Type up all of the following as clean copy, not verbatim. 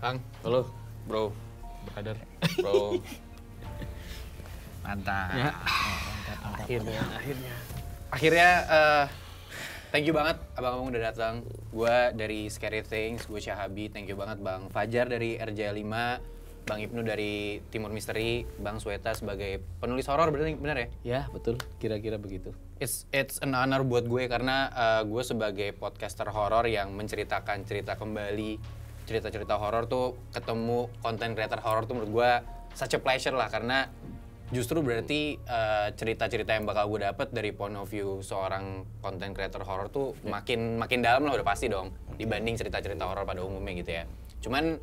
Kang, Halo, bro, brother. bro. Mantap. Ya. Mantap. Akhirnya, thank you banget abang-abang udah datang. Gua dari Scary Things, gue Syahabi. Thank you banget Bang Fajar dari RJ5, Bang Ibnu dari Timur Misteri, Bang Sweta sebagai penulis horor, bener ya? Ya, betul. Kira-kira begitu. It's an honor buat gue karena gue sebagai podcaster horor yang menceritakan cerita kembali cerita-cerita horor tuh ketemu content creator horor tuh menurut gue such a pleasure lah, karena justru berarti cerita-cerita yang bakal gue dapet dari point of view seorang content creator horor tuh makin dalam lah, udah pasti dong dibanding cerita-cerita horor pada umumnya gitu ya. Cuman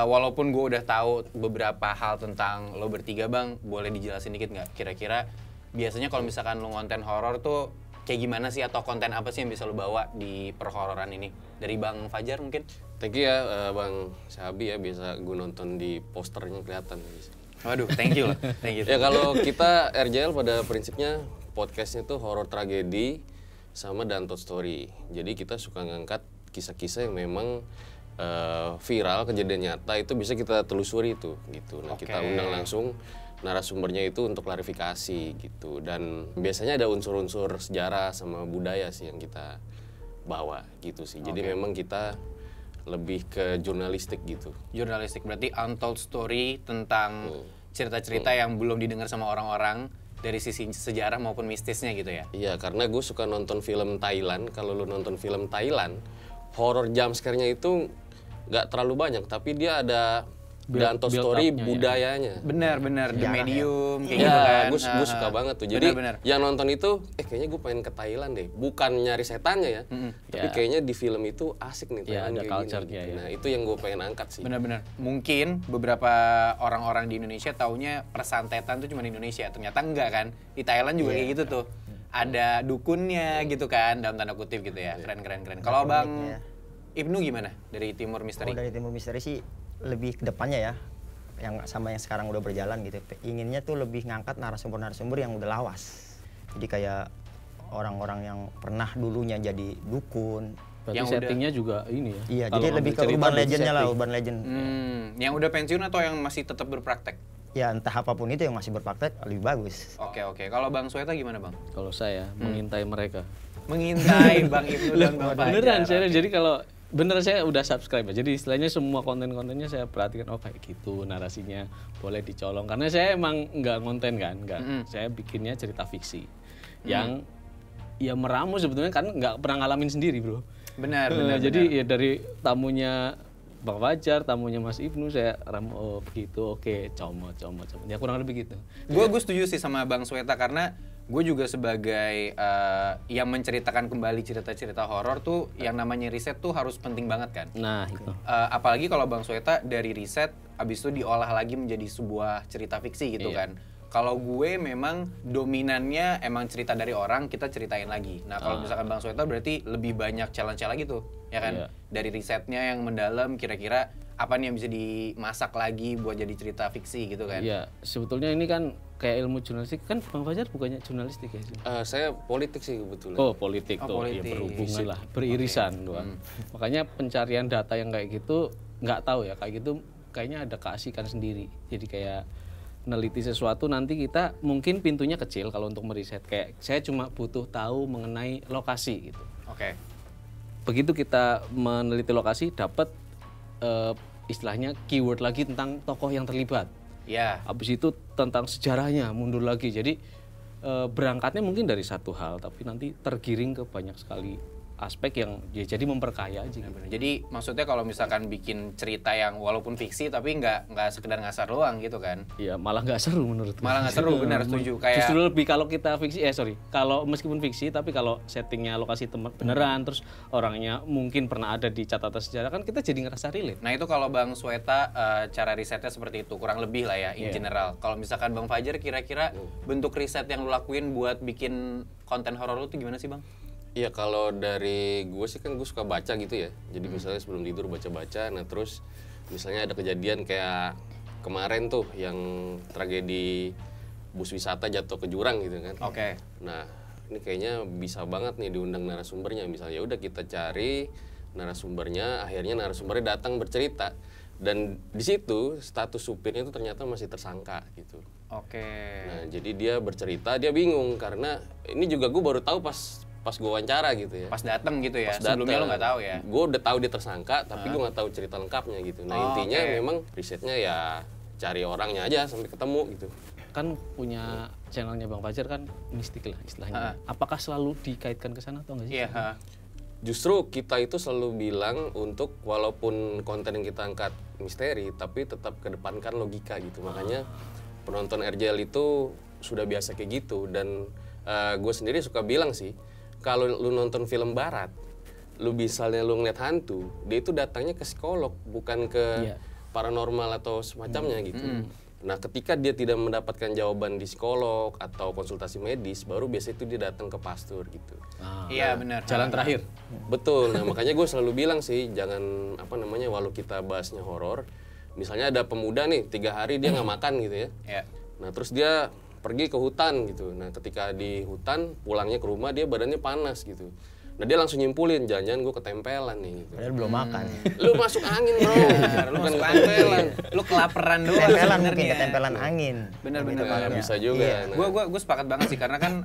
walaupun gue udah tahu beberapa hal tentang lo bertiga Bang, boleh dijelasin dikit nggak kira-kira biasanya kalau misalkan lo konten horor tuh kayak gimana sih, atau konten apa sih yang bisa lo bawa di perhororan ini? Dari Bang Fajar mungkin? Thank you ya Bang Syahabi ya, biasa gue nonton di posternya kelihatan. Waduh, thank you lah. Thank you. Ya kalau kita RJL pada prinsipnya podcastnya tuh horror tragedi sama Dantot Story. Jadi kita suka ngangkat kisah-kisah yang memang viral, kejadian nyata itu bisa kita telusuri itu gitu. Nah, kita undang langsung narasumbernya itu untuk klarifikasi gitu, dan biasanya ada unsur-unsur sejarah sama budaya sih yang kita bawa gitu sih. Jadi memang kita lebih ke jurnalistik gitu. Jurnalistik berarti untold story tentang cerita-cerita yang belum didengar sama orang-orang dari sisi sejarah maupun mistisnya gitu ya. Iya, karena gue suka nonton film Thailand. Kalau lu nonton film Thailand, horror jump scare-nya itu nggak terlalu banyak, tapi dia ada Dantot Story budayanya. Benar, The Medium kayak ya, gitu kan. Gue suka banget tuh. Jadi bener. yang nonton itu, kayaknya gue pengen ke Thailand deh. Bukan nyari setannya ya, tapi kayaknya di film itu asik nih. Ya, ada culture-nya ya. Nah, itu yang gue pengen angkat sih. Benar. Mungkin beberapa orang-orang di Indonesia taunya persantetan tuh cuma di Indonesia. Ternyata enggak kan. Di Thailand juga kayak gitu tuh. Ada dukunnya gitu kan, dalam tanda kutip gitu ya. Keren. Kalau Bang Ibnu gimana dari Timur Misteri? Dari Timur Misteri sih lebih ke depannya ya, yang sama yang sekarang udah berjalan gitu. Inginnya tuh lebih ngangkat narasumber-narasumber yang udah lawas. Jadi kayak orang-orang yang pernah dulunya jadi dukun. Berarti yang settingnya juga ini ya? Iya, jadi lebih ke urban legendnya lah, urban legend. Yang udah pensiun atau yang masih tetap berpraktek? Ya entah apapun itu yang masih berpraktek lebih bagus. Oke. Kalau Bang Sweta gimana Bang? Kalau saya mengintai mereka. Mengintai Bang Ibnu dan Bang Fajar. Beneran, jadi kalau bener saya udah subscribe ya. Jadi istilahnya semua konten-kontennya saya perhatikan, oh kayak gitu narasinya boleh dicolong, karena saya emang nggak konten kan, saya bikinnya cerita fiksi yang ya meramu sebetulnya, kan nggak pernah ngalamin sendiri bro. Benar. Jadi ya dari tamunya Bang Fajar, tamunya Mas Ibnu, saya ramu, oh begitu, oke, comot ya, kurang lebih gitu. Gue setuju sih sama Bang Sweta, karena gue juga sebagai yang menceritakan kembali cerita-cerita horor tuh yang namanya riset tuh harus penting banget kan. Nah itu. Apalagi kalau Bang Sweta dari riset abis itu diolah lagi menjadi sebuah cerita fiksi gitu kan. Kalau gue memang dominannya emang cerita dari orang, kita ceritain lagi. Nah kalau misalkan Bang Sweta berarti lebih banyak challenge lagi tuh, ya kan? Dari risetnya yang mendalam, kira-kira apa nih yang bisa dimasak lagi buat jadi cerita fiksi gitu kan? Iya, sebetulnya ini kan kayak ilmu jurnalistik, kan Bang Fajar bukannya jurnalistik ya? Saya politik sih kebetulan. Oh politik tuh, politik. ya berhubungan lah, beririsan doang. Makanya pencarian data yang kayak gitu, nggak tahu ya, kayak gitu kayaknya ada keasikan sendiri. Jadi kayak neliti sesuatu, nanti kita mungkin pintunya kecil kalau untuk meriset. Kayak saya cuma butuh tahu mengenai lokasi gitu. Oke. Begitu kita meneliti lokasi, dapat istilahnya keyword lagi tentang tokoh yang terlibat. Ya. Habis itu tentang sejarahnya, mundur lagi. Jadi berangkatnya mungkin dari satu hal, tapi nanti tergiring ke banyak sekali aspek yang ya jadi memperkaya aja gitu. Jadi maksudnya kalau misalkan bikin cerita yang walaupun fiksi tapi nggak sekedar ngasar doang gitu kan? Iya, malah nggak seru menurutku. Malah nggak seru, benar setuju. Kayak justru lebih kalau kita fiksi, kalau meskipun fiksi tapi kalau settingnya lokasi tempat beneran, terus orangnya mungkin pernah ada di catatan sejarah, kan kita jadi ngerasa relate. Nah itu kalau Bang Sweta cara risetnya seperti itu, kurang lebih lah ya in general. Kalau misalkan Bang Fajar kira-kira bentuk riset yang lu lakuin buat bikin konten horor lu tuh gimana sih Bang? Iya, kalau dari gue sih kan gue suka baca gitu ya. Jadi misalnya sebelum tidur baca-baca, nah terus misalnya ada kejadian kayak kemarin tuh yang tragedi bus wisata jatuh ke jurang gitu kan. Oke. Nah, ini kayaknya bisa banget nih diundang narasumbernya. Misalnya ya udah kita cari narasumbernya, akhirnya narasumbernya datang bercerita. Dan di situ status supirnya itu ternyata masih tersangka gitu. Oke. Nah, jadi dia bercerita, dia bingung karena ini juga gue baru tahu pas gue wawancara gitu ya. Pas dateng gitu ya. Pas Sebelumnya dateng, lo nggak tahu ya. Gue udah tahu dia tersangka, tapi gue nggak tahu cerita lengkapnya gitu. Nah, intinya oke. memang risetnya ya cari orangnya aja sampai ketemu gitu. Kan punya channelnya Bang Fajar kan mistik lah istilahnya. Apakah selalu dikaitkan ke sana atau enggak sih? Iya. Ha. Justru kita itu selalu bilang untuk walaupun konten yang kita angkat misteri, tapi tetap kedepankan logika gitu. Makanya penonton RJL itu sudah biasa kayak gitu. Dan gue sendiri suka bilang sih, kalau lu nonton film barat, lu misalnya lu ngeliat hantu, dia itu datangnya ke psikolog, bukan ke paranormal atau semacamnya gitu. Nah, ketika dia tidak mendapatkan jawaban di psikolog atau konsultasi medis, baru biasa itu dia datang ke pastor gitu. Iya benar. Jalan terakhir. Betul. Nah, makanya gue selalu bilang sih, jangan walau kita bahasnya horor, misalnya ada pemuda nih 3 hari dia nggak makan gitu ya. Iya. Nah, terus dia pergi ke hutan gitu. Nah, ketika di hutan pulangnya ke rumah dia badannya panas gitu. Nah, dia langsung nyimpulin, jangan-jangan gue ketempelan nih gitu. Padahal belum makan. Lu masuk angin bro, Lu bukan masuk ketempelan. Lu kelaparan doang Ketempelan mungkin, sebenarnya. ketempelan angin. Bener-bener. Nah, bisa juga. Nah, Gue sepakat banget sih karena kan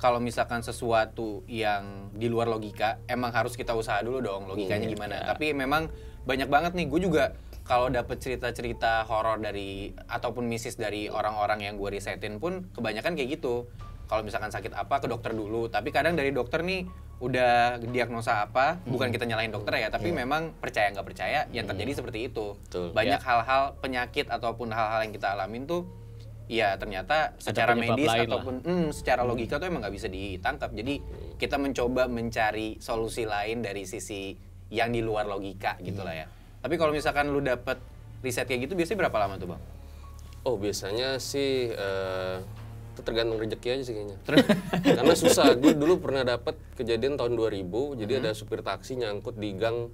kalau misalkan sesuatu yang di luar logika emang harus kita usaha dulu dong logikanya gimana. Tapi memang banyak banget nih gue juga kalau dapet cerita-cerita horor dari ataupun misis dari orang-orang yang gue risetin pun kebanyakan kayak gitu. Kalau misalkan sakit apa ke dokter dulu, tapi kadang dari dokter nih udah diagnosa apa, bukan kita nyalain dokter ya, tapi memang percaya nggak percaya yang terjadi seperti itu. Betul. Banyak hal-hal penyakit ataupun hal-hal yang kita alamin tuh ya ternyata secara penyebab medis lain ataupun secara logika tuh emang nggak bisa ditangkap. Jadi kita mencoba mencari solusi lain dari sisi yang di luar logika gitu lah ya. Tapi kalau misalkan lu dapet riset kayak gitu biasanya berapa lama tuh Bang? oh biasanya sih itu tergantung rezeki aja sih kayaknya. Karena susah. Gue dulu pernah dapat kejadian tahun 2000, jadi ada supir taksi nyangkut di gang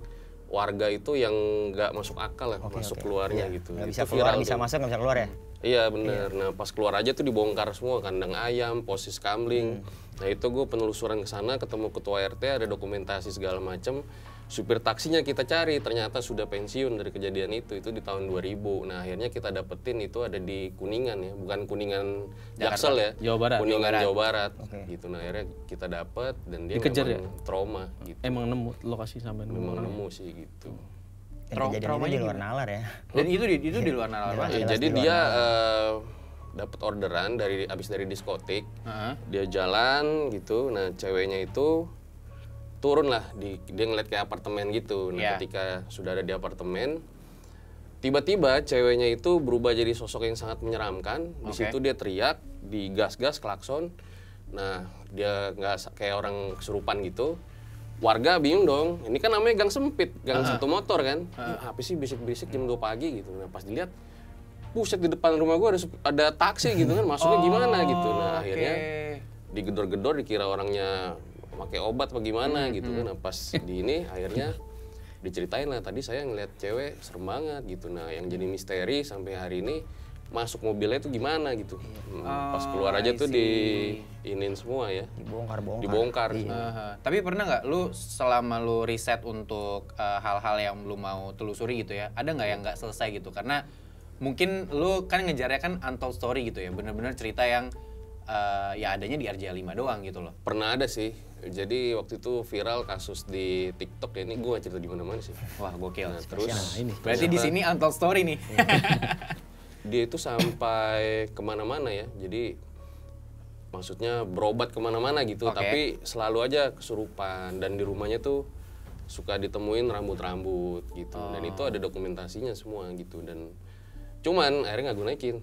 warga itu yang nggak masuk akal lah, keluarnya gitu. Nggak bisa Itu keluar, viral bisa tuh. masuk, nggak bisa keluar ya? Iya bener. Nah pas keluar aja tuh dibongkar semua, kandang ayam, posis kamling. Nah itu gue penelusuran ke sana, ketemu ketua RT, ada dokumentasi segala macem. Supir taksinya kita cari, ternyata sudah pensiun dari kejadian itu di tahun 2000. Nah akhirnya kita dapetin itu ada di Kuningan ya, bukan Kuningan Jaksel ya, Jawa Barat. Kuningan Jawa Barat. Gitu. Nah akhirnya kita dapet dan dia Dikejar memang trauma gitu. Emang nemu lokasi sampai Memang nemu sih gitu. Dan kejadian itu di luar nalar ya. Dan itu di luar nalar banget. Jadi dia dapat orderan abis dari diskotik, dia jalan gitu. Nah ceweknya itu turun lah, dia ngeliat kayak apartemen gitu. Nah ketika sudah ada di apartemen, tiba-tiba ceweknya itu berubah jadi sosok yang sangat menyeramkan. Di situ dia teriak, digas-gas, klakson. Nah dia nggak kayak orang kesurupan gitu. Warga bingung dong, ini kan namanya gang sempit, gang satu motor kan. Apa sih bisik-bisik jam 2 pagi gitu. Nah pas dilihat, buset di depan rumah gua ada taksi gitu kan, masuknya gimana gitu. Nah akhirnya digedor-gedor, dikira orangnya pakai obat apa gimana gitu kan. Nah, pas di ini akhirnya diceritain lah, tadi saya ngeliat cewek serem banget gitu. Nah yang jadi misteri sampai hari ini, masuk mobilnya itu gimana gitu. Pas keluar aja tuh diinin semua ya. Dibongkar. Tapi pernah nggak lu selama lu riset untuk hal-hal yang lu mau telusuri gitu ya, ada nggak yang nggak selesai gitu? Karena mungkin lu kan ngejarnya kan untold story gitu ya, bener-bener cerita yang ya adanya di RJ 5 doang gitu loh. Pernah ada sih. Jadi waktu itu viral kasus di TikTok ya, ini gue cerita di mana-mana sih. Wah gokil. Nah, terus ini. Berarti di sini untold story nih. dia itu sampai kemana-mana ya, jadi maksudnya berobat kemana-mana gitu, tapi selalu aja kesurupan, dan di rumahnya tuh suka ditemuin rambut-rambut gitu, dan itu ada dokumentasinya semua gitu, dan cuman akhirnya nggak gue naikin.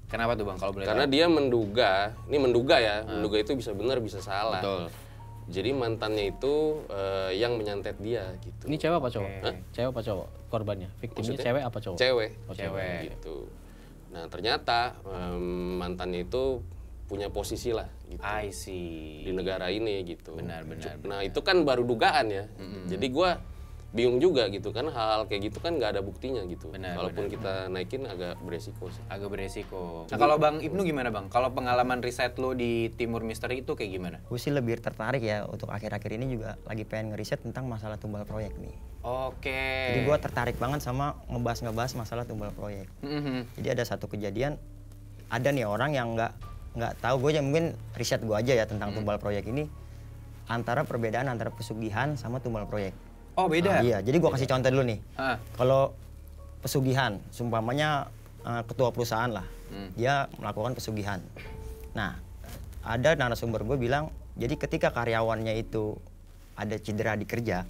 Kenapa tuh Bang kalau boleh Karena tahu? dia menduga itu bisa benar bisa salah. Betul. Jadi mantannya itu yang menyantet dia gitu. Ini cewek apa cowok? Cewek apa cowok korbannya? Victimnya Maksudnya? cewek apa cowok? Cewek. Oh, cewek. Gitu. Nah ternyata mantannya itu punya posisi lah gitu I see. di negara ini gitu. Benar. Nah itu kan baru dugaan ya. Jadi gue bingung juga gitu kan, hal-hal kayak gitu kan nggak ada buktinya gitu. Benar, Kalaupun kita naikin agak beresiko sih. Agak beresiko. Nah kalau Bang Ibnu gimana Bang? Kalau pengalaman riset lo di Timur Misteri itu kayak gimana? Gue sih lebih tertarik ya untuk akhir-akhir ini juga lagi pengen ngeriset tentang masalah tumbal proyek nih. Oke. Jadi gue tertarik banget sama ngebahas masalah tumbal proyek. Jadi ada satu kejadian, ada nih orang yang nggak tahu, gue aja mungkin riset gue aja ya tentang tumbal proyek ini, antara perbedaan antara pesugihan sama tumbal proyek. Oh beda? Iya, jadi gue kasih contoh dulu nih. Ah. Kalau pesugihan, sumpamanya ketua perusahaan lah, dia melakukan pesugihan. Nah, ada narasumber gue bilang, jadi ketika karyawannya itu ada cedera di kerja,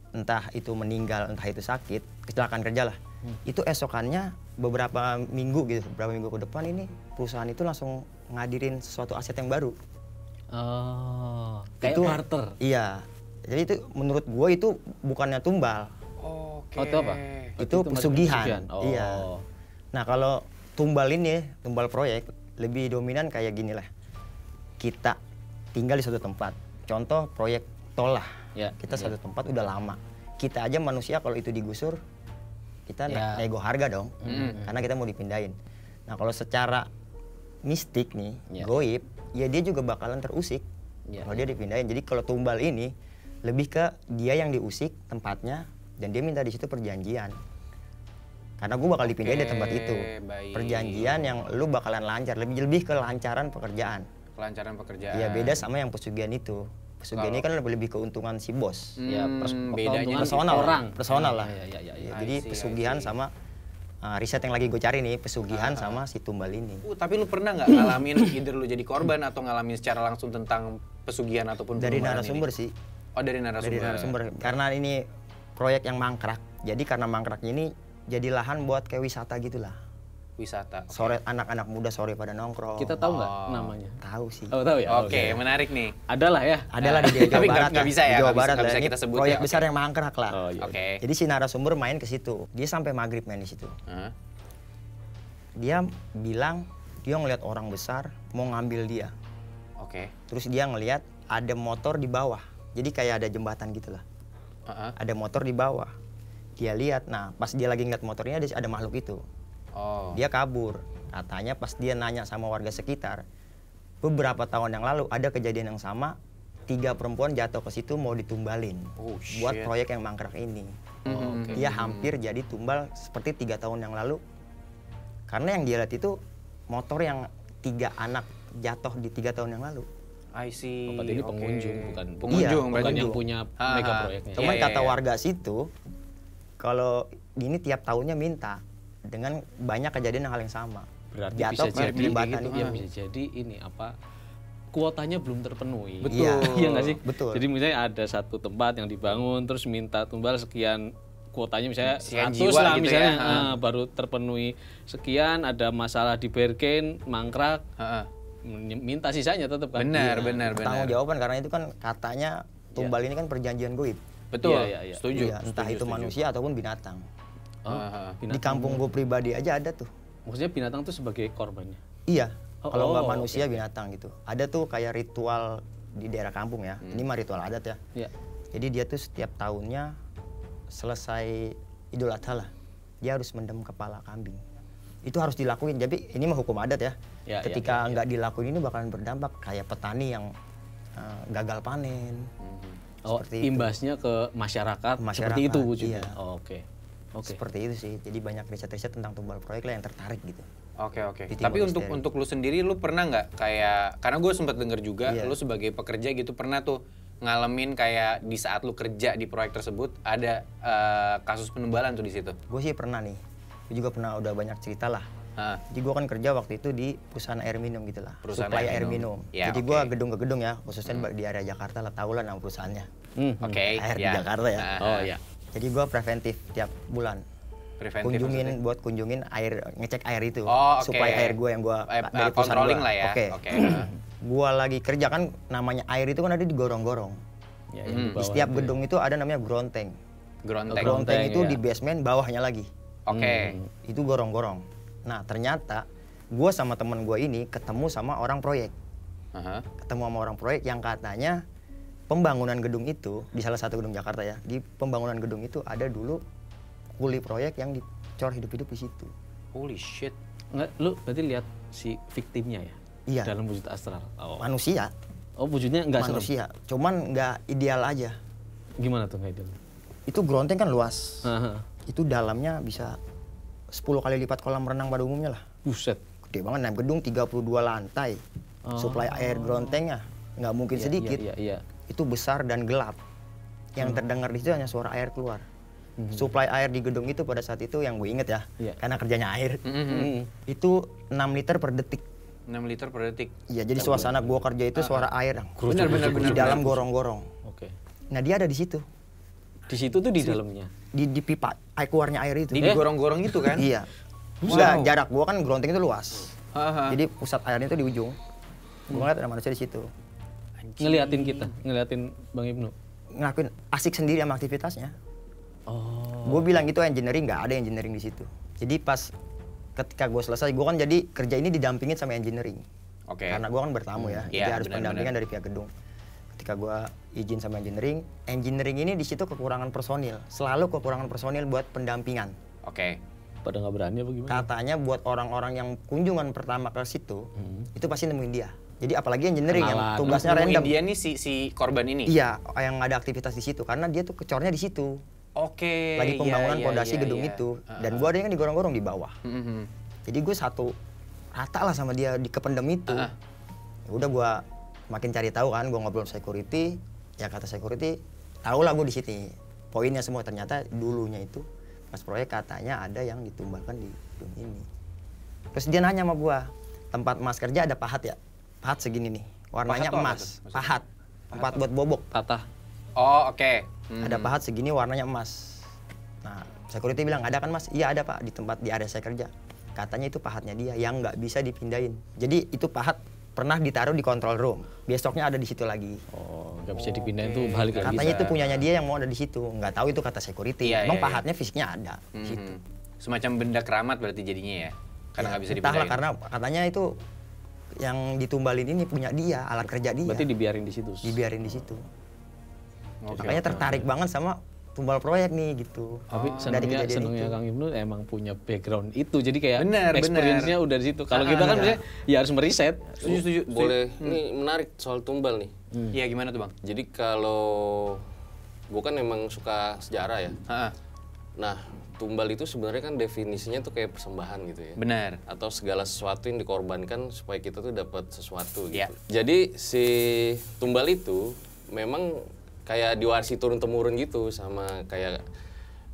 entah itu meninggal, entah itu sakit, kecelakaan kerja lah, itu esokannya beberapa minggu ke depan ini perusahaan itu langsung ngadirin sesuatu aset yang baru. Oh, kayak Itu barter. Iya. Jadi itu menurut gue itu bukannya tumbal. Oke. Oh, itu apa? Itu masuk pesugihan. Oh. Iya. Nah, kalau tumbal ini, tumbal proyek lebih dominan kayak gini lah. Kita tinggal di suatu tempat. Contoh proyek tol lah. Ya. Kita satu tempat udah lama. Kita aja manusia kalau itu digusur, kita Ya. nego harga dong. Karena kita mau dipindahin. Nah, kalau secara mistik nih, Ya. goib, ya dia juga bakalan terusik. Ya. Kalau dia dipindahin. Jadi kalau tumbal ini lebih ke dia yang diusik tempatnya dan dia minta di situ perjanjian. Karena gue bakal dipindahin di tempat itu. baik. Perjanjian yang lu bakalan lancar, lebih ke lancaran pekerjaan. Kelancaran pekerjaan. Iya, beda sama yang pesugihan itu. Pesugihan ini kan lebih keuntungan si bos. Ya, bedanya keuntungan Personal orang. personal lah. Ya. Ya, I jadi see, pesugihan sama riset yang lagi gue cari nih, pesugihan sama si tumbal ini. Tapi lu pernah nggak ngalamin either lu jadi korban atau ngalamin secara langsung tentang pesugihan ataupun Dari penumbalan narasumber ini? sih. Oh dari narasumber. Dari narasumber. Karena ini proyek yang mangkrak. Jadi karena mangkraknya ini jadi lahan buat kayak wisata gitulah. Wisata. Sore anak-anak muda sore pada nongkrong. Kita tahu nggak namanya? Tahu sih. Oh, tahu ya? Oke, menarik nih. Adalah ya. Adalah di Jawa Tapi Barat. nggak lah. bisa ya, Di Jawa nggak bisa- Barat nggak lah. bisa Ini kita sebut proyek ya, besar oke. yang mangkrak lah. Oh, iya. Oke. Jadi si narasumber main ke situ. Dia sampai maghrib main di situ. Hah? Dia bilang dia ngelihat orang besar mau ngambil dia. Oke. Terus dia ngelihat ada motor di bawah. Jadi kayak ada jembatan gitu lah. Heeh. Ada motor di bawah. Dia lihat, nah pas dia lagi ngeliat motornya ada makhluk itu. Oh. Dia kabur. Katanya pas dia nanya sama warga sekitar, beberapa tahun yang lalu ada kejadian yang sama, 3 perempuan jatuh ke situ mau ditumbalin Oh, buat shit. proyek yang mangkrak ini. Dia hampir jadi tumbal seperti 3 tahun yang lalu. Karena yang dia lihat itu motor yang 3 anak jatuh di 3 tahun yang lalu. I see. Berarti ini Oke. pengunjung, bukan pengunjung. Iya, berarti. bukan yang pengunjung. punya Ah, mega ah. proyeknya. Cuman Iya, kata iya. warga situ, kalau gini tiap tahunnya minta dengan banyak kejadian hal yang sama. Berarti Jatuh bisa ke jadi jembatan gitu, itu. ya bisa jadi ini apa kuotanya belum terpenuhi. Betul. Iya nggak sih? Betul. Jadi misalnya ada satu tempat yang dibangun terus minta tumbal sekian kuotanya misalnya Sekian 100 jiwa lah gitu misalnya ya. baru terpenuhi sekian, ada masalah di Bergen, mangkrak, Heeh. minta sisanya tetap kan. Benar, Iya. benar, benar. Tanggung jawaban karena itu kan katanya tumbal ini kan perjanjian goib. Betul. Iya, iya. Setuju. Iya, entah setuju, itu setuju. manusia ataupun binatang. Oh, Heeh. Di kampung gue pribadi aja ada tuh. Maksudnya binatang tuh sebagai korbannya. Iya. Oh, Kalau nggak oh, manusia binatang gitu. Ada tuh kayak ritual di daerah kampung ya. Ini mah ritual adat ya. Iya. Jadi dia tuh setiap tahunnya selesai Idul Adha lah, dia harus mendem kepala kambing. Itu harus dilakuin. Jadi ini mah hukum adat ya. Ya, Ketika nggak dilakuin ini bakalan berdampak kayak petani yang gagal panen. Oh, Seperti itu. imbasnya ke masyarakat, seperti Masyarakat, itu wujudnya. iya. Oh, oke. Oke. Seperti itu sih. Jadi banyak riset-riset tentang tumbal proyek lah yang tertarik gitu. Oke oke. Di Tapi Timor untuk Misteri. lu sendiri lu pernah nggak kayak karena gue sempat denger juga Iya. lu sebagai pekerja gitu pernah tuh ngalamin kayak di saat lu kerja di proyek tersebut ada kasus penumbalan tuh di situ. Gue sih pernah nih. Gue juga pernah udah banyak cerita lah. Heeh. Jadi gue kan kerja waktu itu di perusahaan air minum gitu lah. Perusahaan Supply air air minum. minum. Ya, Jadi oke. gue gedung ke gedung ya, khususnya di area Jakarta lah, tau lah nama perusahaannya. Oke. Air di ya. Jakarta ya. Oh ya. Jadi gue preventif tiap bulan. Preventif maksudnya? Buat kunjungin air, ngecek air itu. Oh, oke. Supply air gue yang gue dari perusahaan controlling gua. lah ya. Oke. Oke. Gue lagi kerja kan, namanya air itu kan ada di gorong-gorong. Ya, yang Di setiap gedung itu ada namanya gronteng. Gronteng. Gronteng, Gronteng itu ya. di basement bawahnya lagi. Oke. Itu gorong-gorong. Nah ternyata gue sama temen gue ini ketemu sama orang proyek. Aha. Ketemu sama orang proyek yang katanya pembangunan gedung itu di salah satu gedung Jakarta ya, di pembangunan gedung itu ada dulu kuli proyek yang dicor hidup-hidup di situ. Holy shit. Nggak, lu berarti lihat si victimnya ya? Iya. Dalam wujud astral. Oh. Manusia, Wujudnya nggak serem. manusia. Cuman nggak ideal aja. Gimana tuh nggak ideal? Itu Gronteng kan luas. Aha. Itu dalamnya bisa 10 kali lipat kolam renang pada umumnya lah. Buset. Gede banget, nah gedung 32 lantai. Suplai air Grontengnya nggak mungkin Iya, sedikit. Iya. Itu besar dan gelap. Yang terdengar di situ hanya suara air keluar. Suplai air di gedung itu pada saat itu yang gue inget ya, Iya. karena kerjanya air, itu 6 liter per detik. 6 liter per detik. Iya, jadi suasana gua kerja itu suara air yang Benar, di dalam gorong-gorong. Oke. Nah dia ada di situ, Di situ tuh di dalamnya. di pipa keluarnya air itu. Di gorong-gorong itu kan? Iya. Enggak, jarak gua kan Gronteng itu luas. Haha. Jadi pusat airnya itu di ujung. Gua ngeliat ada manusia di situ. Ngeliatin kita, ngeliatin Bang Ibnu. Ngelakuin asik sendiri sama aktivitasnya. Oh. Gue bilang itu engineering, nggak ada engineering di situ. Jadi pas ketika gue selesai, gue kan jadi kerja ini didampingin sama engineering. Oke. Karena gue kan bertamu ya, jadi Iya, harus pendampingan dari pihak gedung. Ketika gue izin sama engineering ini di situ kekurangan personil, selalu kekurangan personil buat pendampingan. Oke. Pada nggak berani apa gimana? Katanya buat orang-orang yang kunjungan pertama ke situ, itu pasti nemuin dia. Jadi apalagi engineering yang Kenalan. tugasnya Nemuin random. dia nih si korban ini. Iya, yang ada aktivitas di situ karena dia tuh kecornya di situ. Oke. Lagi pembangunan iya, pondasi iya, gedung iya. itu, dan gue adanya kan digorong-gorong di bawah. Mhm. Jadi gue satu rata lah sama dia di kependem itu. Ya udah gue makin cari tahu kan, gue ngobrol sama security, ya kata security, tahu lah gue di sini. Poinnya semua ternyata dulunya itu pas proyek katanya ada yang ditumbalkan di gedung ini. Terus dia nanya sama gue, tempat Mas kerja ada pahat ya? Pahat segini nih, warnanya Pahat tuh apa emas. tuh maksudnya? Pahat, tempat buat bobok. Tatah. Oh, oke. Ada pahat segini warnanya emas. Nah, security bilang, ada kan Mas? Iya ada Pak, di area saya kerja. Katanya itu pahatnya dia yang nggak bisa dipindahin. Jadi itu pahat pernah ditaruh di control room. Besoknya ada di situ lagi. Oh, nggak bisa dipindahin tuh balik lagi. Katanya itu punyanya dia yang mau ada di situ. Nggak tahu itu kata security. Iya, Emang iya, pahatnya fisiknya ada di situ. Semacam benda keramat berarti jadinya ya. Karena nggak bisa Entahlah, dipindahin. karena katanya itu yang ditumbalin ini punya dia, alat kerja dia. Berarti dibiarin di situ. Dibiarin di situ. Oke, Makanya tertarik banget sama tumbal proyek nih gitu. Tapi Dari kejadian senengnya itu. Kang Ibnu emang punya background itu. Jadi kayak Bener, experience-nya udah di situ. Kalau kita kan biasanya ya harus meriset. Setuju. Boleh, ini menarik soal tumbal nih. Iya, gimana tuh, Bang? Jadi kalau gue kan emang suka sejarah ya. Heeh. Nah, tumbal itu sebenarnya kan definisinya tuh kayak persembahan gitu ya. Benar. Atau segala sesuatu yang dikorbankan supaya kita tuh dapat sesuatu gitu. Iya. Jadi si tumbal itu memang kayak diwarisi turun temurun gitu sama kayak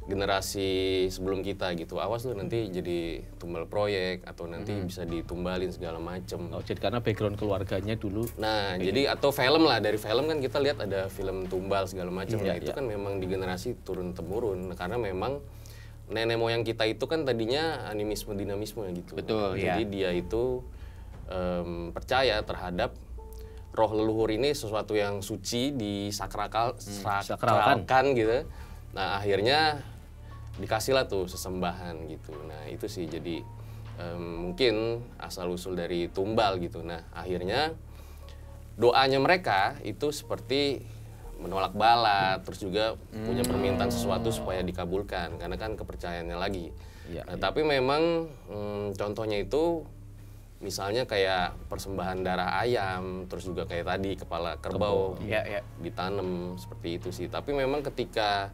generasi sebelum kita gitu. Awas lu nanti jadi tumbal proyek atau nanti bisa ditumbalin segala macem. Oh, jadi karena background keluarganya dulu. Nah, jadi atau film lah, dari film kan kita lihat ada film tumbal segala macam. Iya, Nah, itu iya. kan memang di generasi turun temurun. Nah, karena memang nenek moyang kita itu kan tadinya animisme dinamisme gitu. Betul, Jadi dia itu percaya terhadap roh leluhur ini sesuatu yang suci disakralkan gitu. Nah, akhirnya dikasihlah tuh sesembahan gitu. Nah, itu sih jadi mungkin asal usul dari tumbal gitu. Nah, akhirnya doanya mereka itu seperti menolak bala, terus juga punya permintaan sesuatu supaya dikabulkan, karena kan kepercayaannya lagi. Iya, Nah, tapi memang contohnya itu misalnya kayak persembahan darah ayam, terus juga kayak tadi kepala kerbau Iya, iya. ditanam seperti itu sih. Tapi memang ketika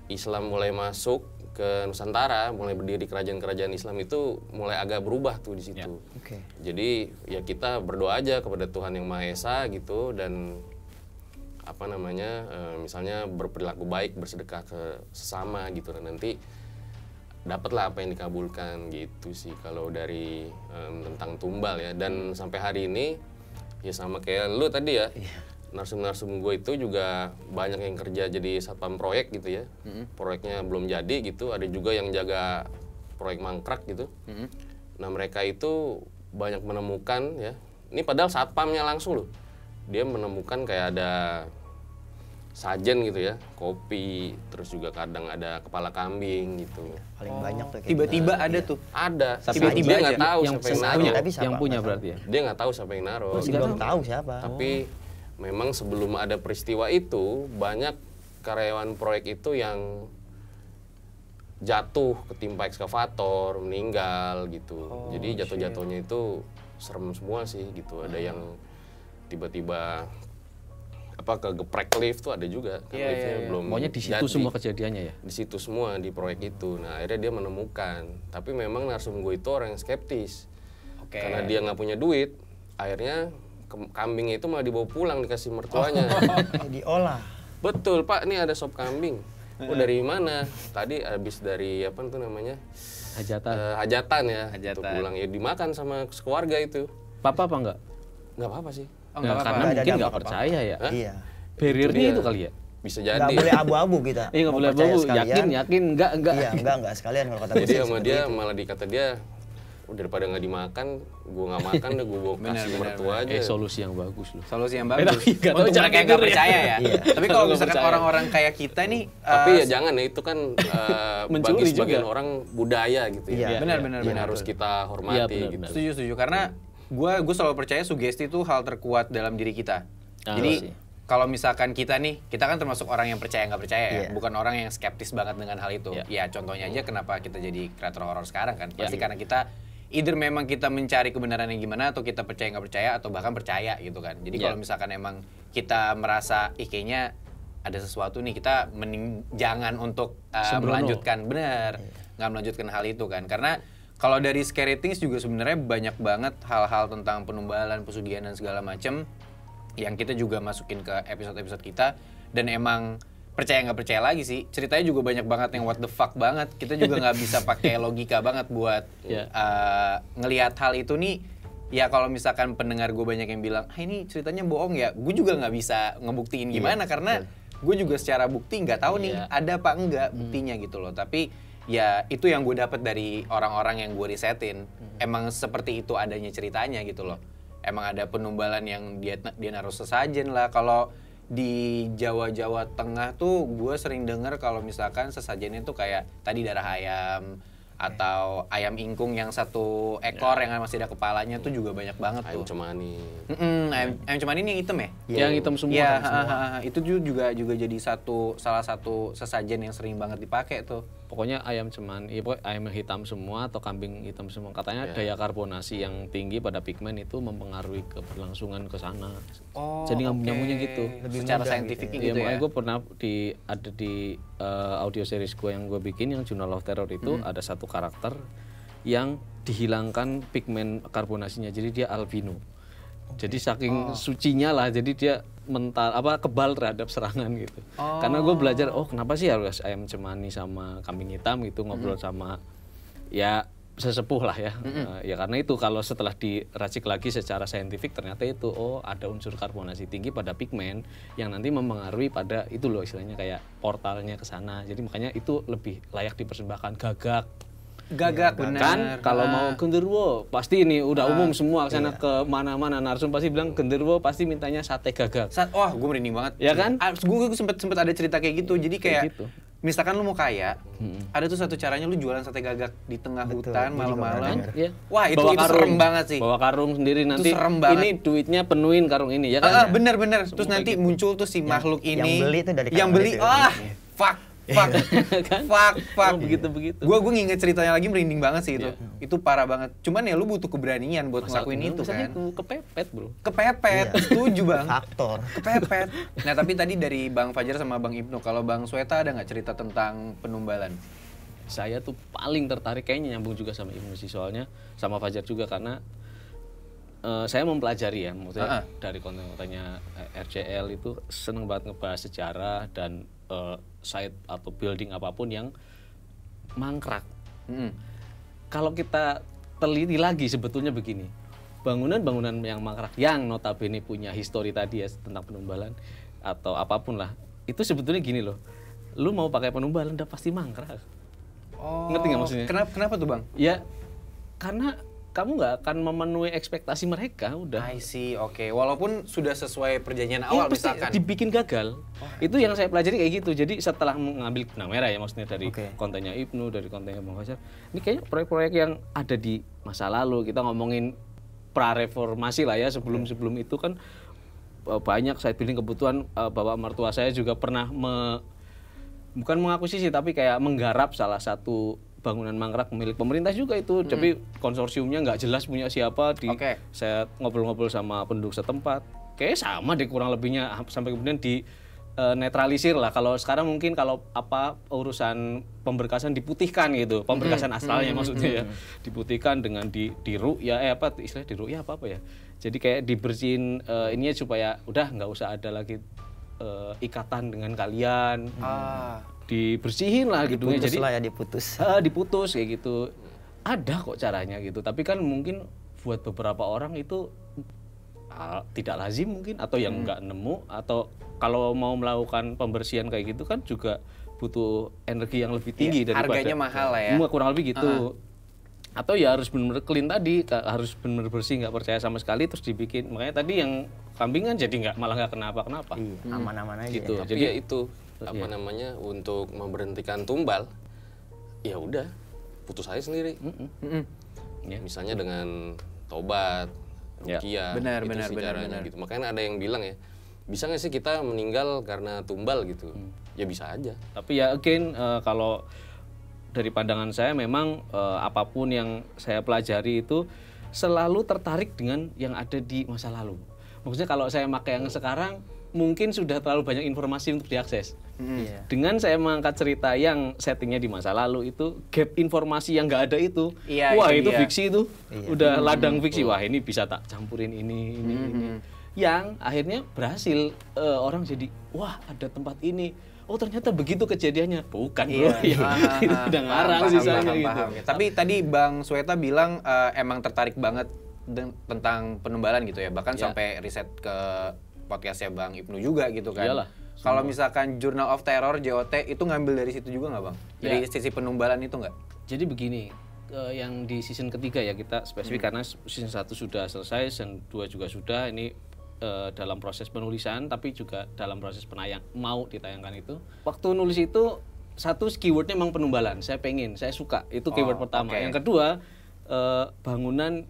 Islam mulai masuk ke Nusantara, mulai berdiri kerajaan-kerajaan Islam itu mulai agak berubah tuh di situ. Oke. Jadi ya kita berdoa aja kepada Tuhan Yang Maha Esa gitu, dan apa namanya misalnya berperilaku baik, bersedekah ke sesama gitu, dan nanti dapatlah apa yang dikabulkan gitu sih kalau dari tentang tumbal ya. Dan sampai hari ini ya sama kayak lu tadi ya, narsum-narsum gue itu juga banyak yang kerja jadi satpam proyek gitu ya. Proyeknya belum jadi gitu, ada juga yang jaga proyek mangkrak gitu. Nah, mereka itu banyak menemukan ya, ini padahal satpamnya langsung loh, dia menemukan kayak ada sajen gitu ya, kopi, terus juga kadang ada kepala kambing gitu. Paling banyak tuh kayak Tiba-tiba gitu. ada tuh. Ada, Tiba-tiba dia nggak aja. tahu yang siapa yang punya, naruh. Tapi siapa? yang punya Nggak tahu. berarti ya. Dia nggak tahu siapa yang naruh. Masih belum tahu siapa. Tapi memang sebelum ada peristiwa itu banyak karyawan proyek itu yang jatuh ketimpa ekskavator, meninggal gitu. Jadi jatuh-jatuhnya itu serem semua sih gitu. Ada yang tiba-tiba kegeprek lift tuh ada juga. Kan liftnya belum Pokoknya di situ semua kejadiannya ya? Di situ semua, di proyek itu. Nah akhirnya dia menemukan. Tapi memang narsum gue itu orang yang skeptis. Karena dia nggak punya duit, akhirnya kambingnya itu malah dibawa pulang dikasih mertuanya. Diolah. Betul Pak, ini ada sop kambing. Oh dari mana? Tadi habis dari apa tuh namanya? Hajatan. Hajatan ya. Hajatan. Tuh pulang ya dimakan sama keluarga itu. Apa enggak? Nggak apa-apa sih. Nggak Karena Nggak ada mungkin nggak dampak percaya ya. Iya. Barriernya itu kali ya. Bisa Nggak jadi. boleh abu-abu kita. Iya nggak Mau boleh percaya bawa. sekalian. Yakin enggak. Iya, enggak sekalian kalau kata gue Jadi sih sama seperti dia itu. malah dikata dia, daripada nggak dimakan, gue nggak makan deh, gue bawa kasih mertua aja. Solusi yang bagus loh. Solusi yang bagus. Tapi nggak tahu Untuk jangan mereka yang nggak tidur ya. percaya ya. Iya. Tapi kalau Nggak misalkan percaya. orang-orang kayak kita nih, Tapi ya jangan ya, itu kan Mencuri bagi sebagian juga. orang budaya gitu ya. Iya. benar Yang harus kita hormati Iya, benar, gitu. benar. setuju. Karena gue selalu percaya sugesti itu hal terkuat dalam diri kita. Ah, Jadi sih. kalau misalkan kita kan termasuk orang yang percaya nggak percaya ya, Iya. bukan orang yang skeptis banget dengan hal itu. Iya. Ya contohnya aja kenapa kita jadi kreator horor sekarang kan, pasti Iya. karena kita either memang kita mencari kebenaran yang gimana, atau kita percaya nggak percaya, atau bahkan percaya gitu kan. Jadi Iya. kalau misalkan emang kita merasa kayaknya ada sesuatu nih, kita mending jangan untuk Sembrono. melanjutkan, bener, nggak melanjutkan hal itu kan, karena kalau dari Scary Things juga sebenarnya banyak banget hal-hal tentang penumbalan, pesugihan dan segala macem yang kita juga masukin ke episode-episode kita, dan emang percaya nggak percaya lagi sih, ceritanya juga banyak banget yang what the fuck banget. Kita juga nggak bisa pakai logika banget buat Iya. ngelihat hal itu nih. Ya kalau misalkan pendengar gue banyak yang bilang, ini ceritanya bohong ya, gue juga nggak bisa ngebuktiin gimana, karena gue juga secara bukti nggak tahu nih Iya. ada apa enggak buktinya gitu loh. Tapi ya itu yang gue dapat dari orang-orang yang gue risetin, emang seperti itu adanya ceritanya gitu loh. Emang ada penumbalan yang dia naruh sesajen lah. Kalau di Jawa Tengah tuh gue sering dengar kalau misalkan sesajennya tuh kayak tadi darah ayam, atau ayam ingkung yang satu ekor yang masih ada kepalanya tuh juga banyak banget Ayam tuh. cemani. Ayam cemani ini yang hitam ya? Yang hitam semua. Iya, kan? itu juga jadi salah satu sesajen yang sering banget dipakai tuh. Pokoknya ayam cemani, ya pokoknya ayam hitam semua atau kambing hitam semua. Katanya daya karbonasi yang tinggi pada pigmen itu mempengaruhi keberlangsungan ke sana. Jadi nyambung-nyambungnya gitu. Secara saintifik Iya, gitu ya. makanya gue pernah ada di audio series gue yang gue bikin yang Journal of Terror itu ada satu karakter yang dihilangkan pigmen karbonasinya, jadi dia albino. Jadi saking sucinya lah, jadi dia kebal terhadap serangan gitu. Karena gue belajar, kenapa sih harus ayam cemani sama kambing hitam gitu, ngobrol sama ya sesepuh lah ya. Ya karena itu kalau setelah diracik lagi secara saintifik ternyata itu ada unsur karbonasi tinggi pada pigmen yang nanti mempengaruhi pada itu loh, istilahnya kayak portalnya ke sana. Jadi makanya itu lebih layak dipersembahkan gagak. Gagak benar. Kan kalau mau genderuwo pasti ini udah umum semua sana ke mana-mana narsum pasti bilang genderuwo pasti mintanya sate gagak. Wah, gue merinding banget. Ya kan? Gue sempet ada cerita kayak gitu. Jadi kayak gitu. misalkan lu mau kaya, ada tuh satu caranya lu jualan sate gagak di tengah hutan malam-malam. Ya. Wah, itu serem banget sih. Bawa karung sendiri nanti. serem banget. Ini duitnya penuhin karung ini ya kan? Bener. Terus nanti muncul tuh si makhluk ini. yang beli tuh dari yang kamar beli. itu. Fuck. Kan? Fuck. Begitu. Gue nginget ceritanya lagi merinding banget sih itu. Itu parah banget. Cuman ya lu butuh keberanian buat ngelakuin itu kan. Itu kepepet bro. Kepepet, setuju bang. Faktor. Kepepet. Nah tapi tadi dari Bang Fajar sama Bang Ibnu, kalau Bang Sweta ada nggak cerita tentang penumbalan? Saya tuh paling tertarik, kayaknya nyambung juga sama Ibnu sih, soalnya sama Fajar juga karena saya mempelajari ya, maksudnya dari konten-kontennya RJL itu seneng banget ngebahas sejarah dan site atau building apapun yang mangkrak. Kalau kita teliti lagi sebetulnya begini, bangunan-bangunan yang mangkrak yang notabene punya histori tadi ya tentang penumbalan atau apapun lah, itu sebetulnya gini loh, lu mau pakai penumbalan udah pasti mangkrak. Ngerti nggak maksudnya? Kenapa tuh bang? Ya karena kamu nggak akan memenuhi ekspektasi mereka udah. I see, oke. Walaupun sudah sesuai perjanjian awal pasti misalkan. dibikin gagal. Itu yang saya pelajari kayak gitu. Jadi setelah mengambil benang merah ya, maksudnya dari kontennya Ibnu, dari kontennya Bang Fajar, ini kayaknya proyek-proyek yang ada di masa lalu. Kita ngomongin pra-reformasi lah ya, sebelum itu kan banyak side building. Kebetulan bapak mertua saya juga pernah bukan mengakuisisi tapi kayak menggarap salah satu bangunan mangkrak milik pemerintah juga itu. Tapi konsorsiumnya nggak jelas punya siapa. Saya ngobrol-ngobrol sama penduduk setempat, kayak sama deh kurang lebihnya, sampai kemudian di netralisir lah. Kalau sekarang mungkin kalau urusan pemberkasan diputihkan gitu, pemberkasan astralnya maksudnya ya, diputihkan dengan diru'ya istilah diru'ya apa ya. Jadi kayak dibersihin ininya supaya udah nggak usah ada lagi ikatan dengan kalian. Dibersihin lah gitu. Diputus Jadi lah ya, diputus. Diputus kayak gitu. Ada kok caranya gitu. Tapi kan mungkin buat beberapa orang itu tidak lazim mungkin, atau yang nggak nemu, atau kalau mau melakukan pembersihan kayak gitu kan juga butuh energi yang lebih tinggi daripada harganya mahal lah ya. Kurang lebih gitu. Atau ya harus benar-benar clean tadi, harus benar-benar bersih, nggak percaya sama sekali terus dibikin. Makanya tadi yang kambing kan jadi malah nggak kenapa-kenapa. Iya, aman-aman aja. Gitu. Tapi ya itu namanya untuk memberhentikan tumbal, ya udah putus aja sendiri. Misalnya dengan tobat, ruqyah, benar. gitu. Makanya ada yang bilang ya, bisa nggak sih kita meninggal karena tumbal gitu? Ya bisa aja. Tapi ya again, kalau dari pandangan saya memang apapun yang saya pelajari itu selalu tertarik dengan yang ada di masa lalu. Maksudnya kalau saya pakai yang sekarang mungkin sudah terlalu banyak informasi untuk diakses. Dengan saya mengangkat cerita yang settingnya di masa lalu itu, gap informasi yang nggak ada itu, wah itu fiksi itu, udah ladang fiksi. Wah ini bisa tak campurin ini. Yang akhirnya berhasil, orang jadi wah ada tempat ini. Oh ternyata begitu kejadiannya. Bukan bro, itu udah ngarang sisanya gitu. Tapi tadi Bang Sweta bilang emang tertarik banget tentang penumbalan gitu ya. Bahkan sampai riset ke podcastnya Bang Ibnu juga gitu kan. Iyalah. Kalau misalkan Journal of Terror, JOT, itu ngambil dari situ juga nggak Bang? Dari sisi penumbalan itu nggak? Jadi begini, yang di season ketiga ya kita spesifik karena season 1 sudah selesai, season 2 juga sudah, ini dalam proses penulisan tapi juga dalam proses mau ditayangkan itu. Waktu nulis itu satu keywordnya memang penumbalan, saya suka, itu keyword pertama. Yang kedua, bangunan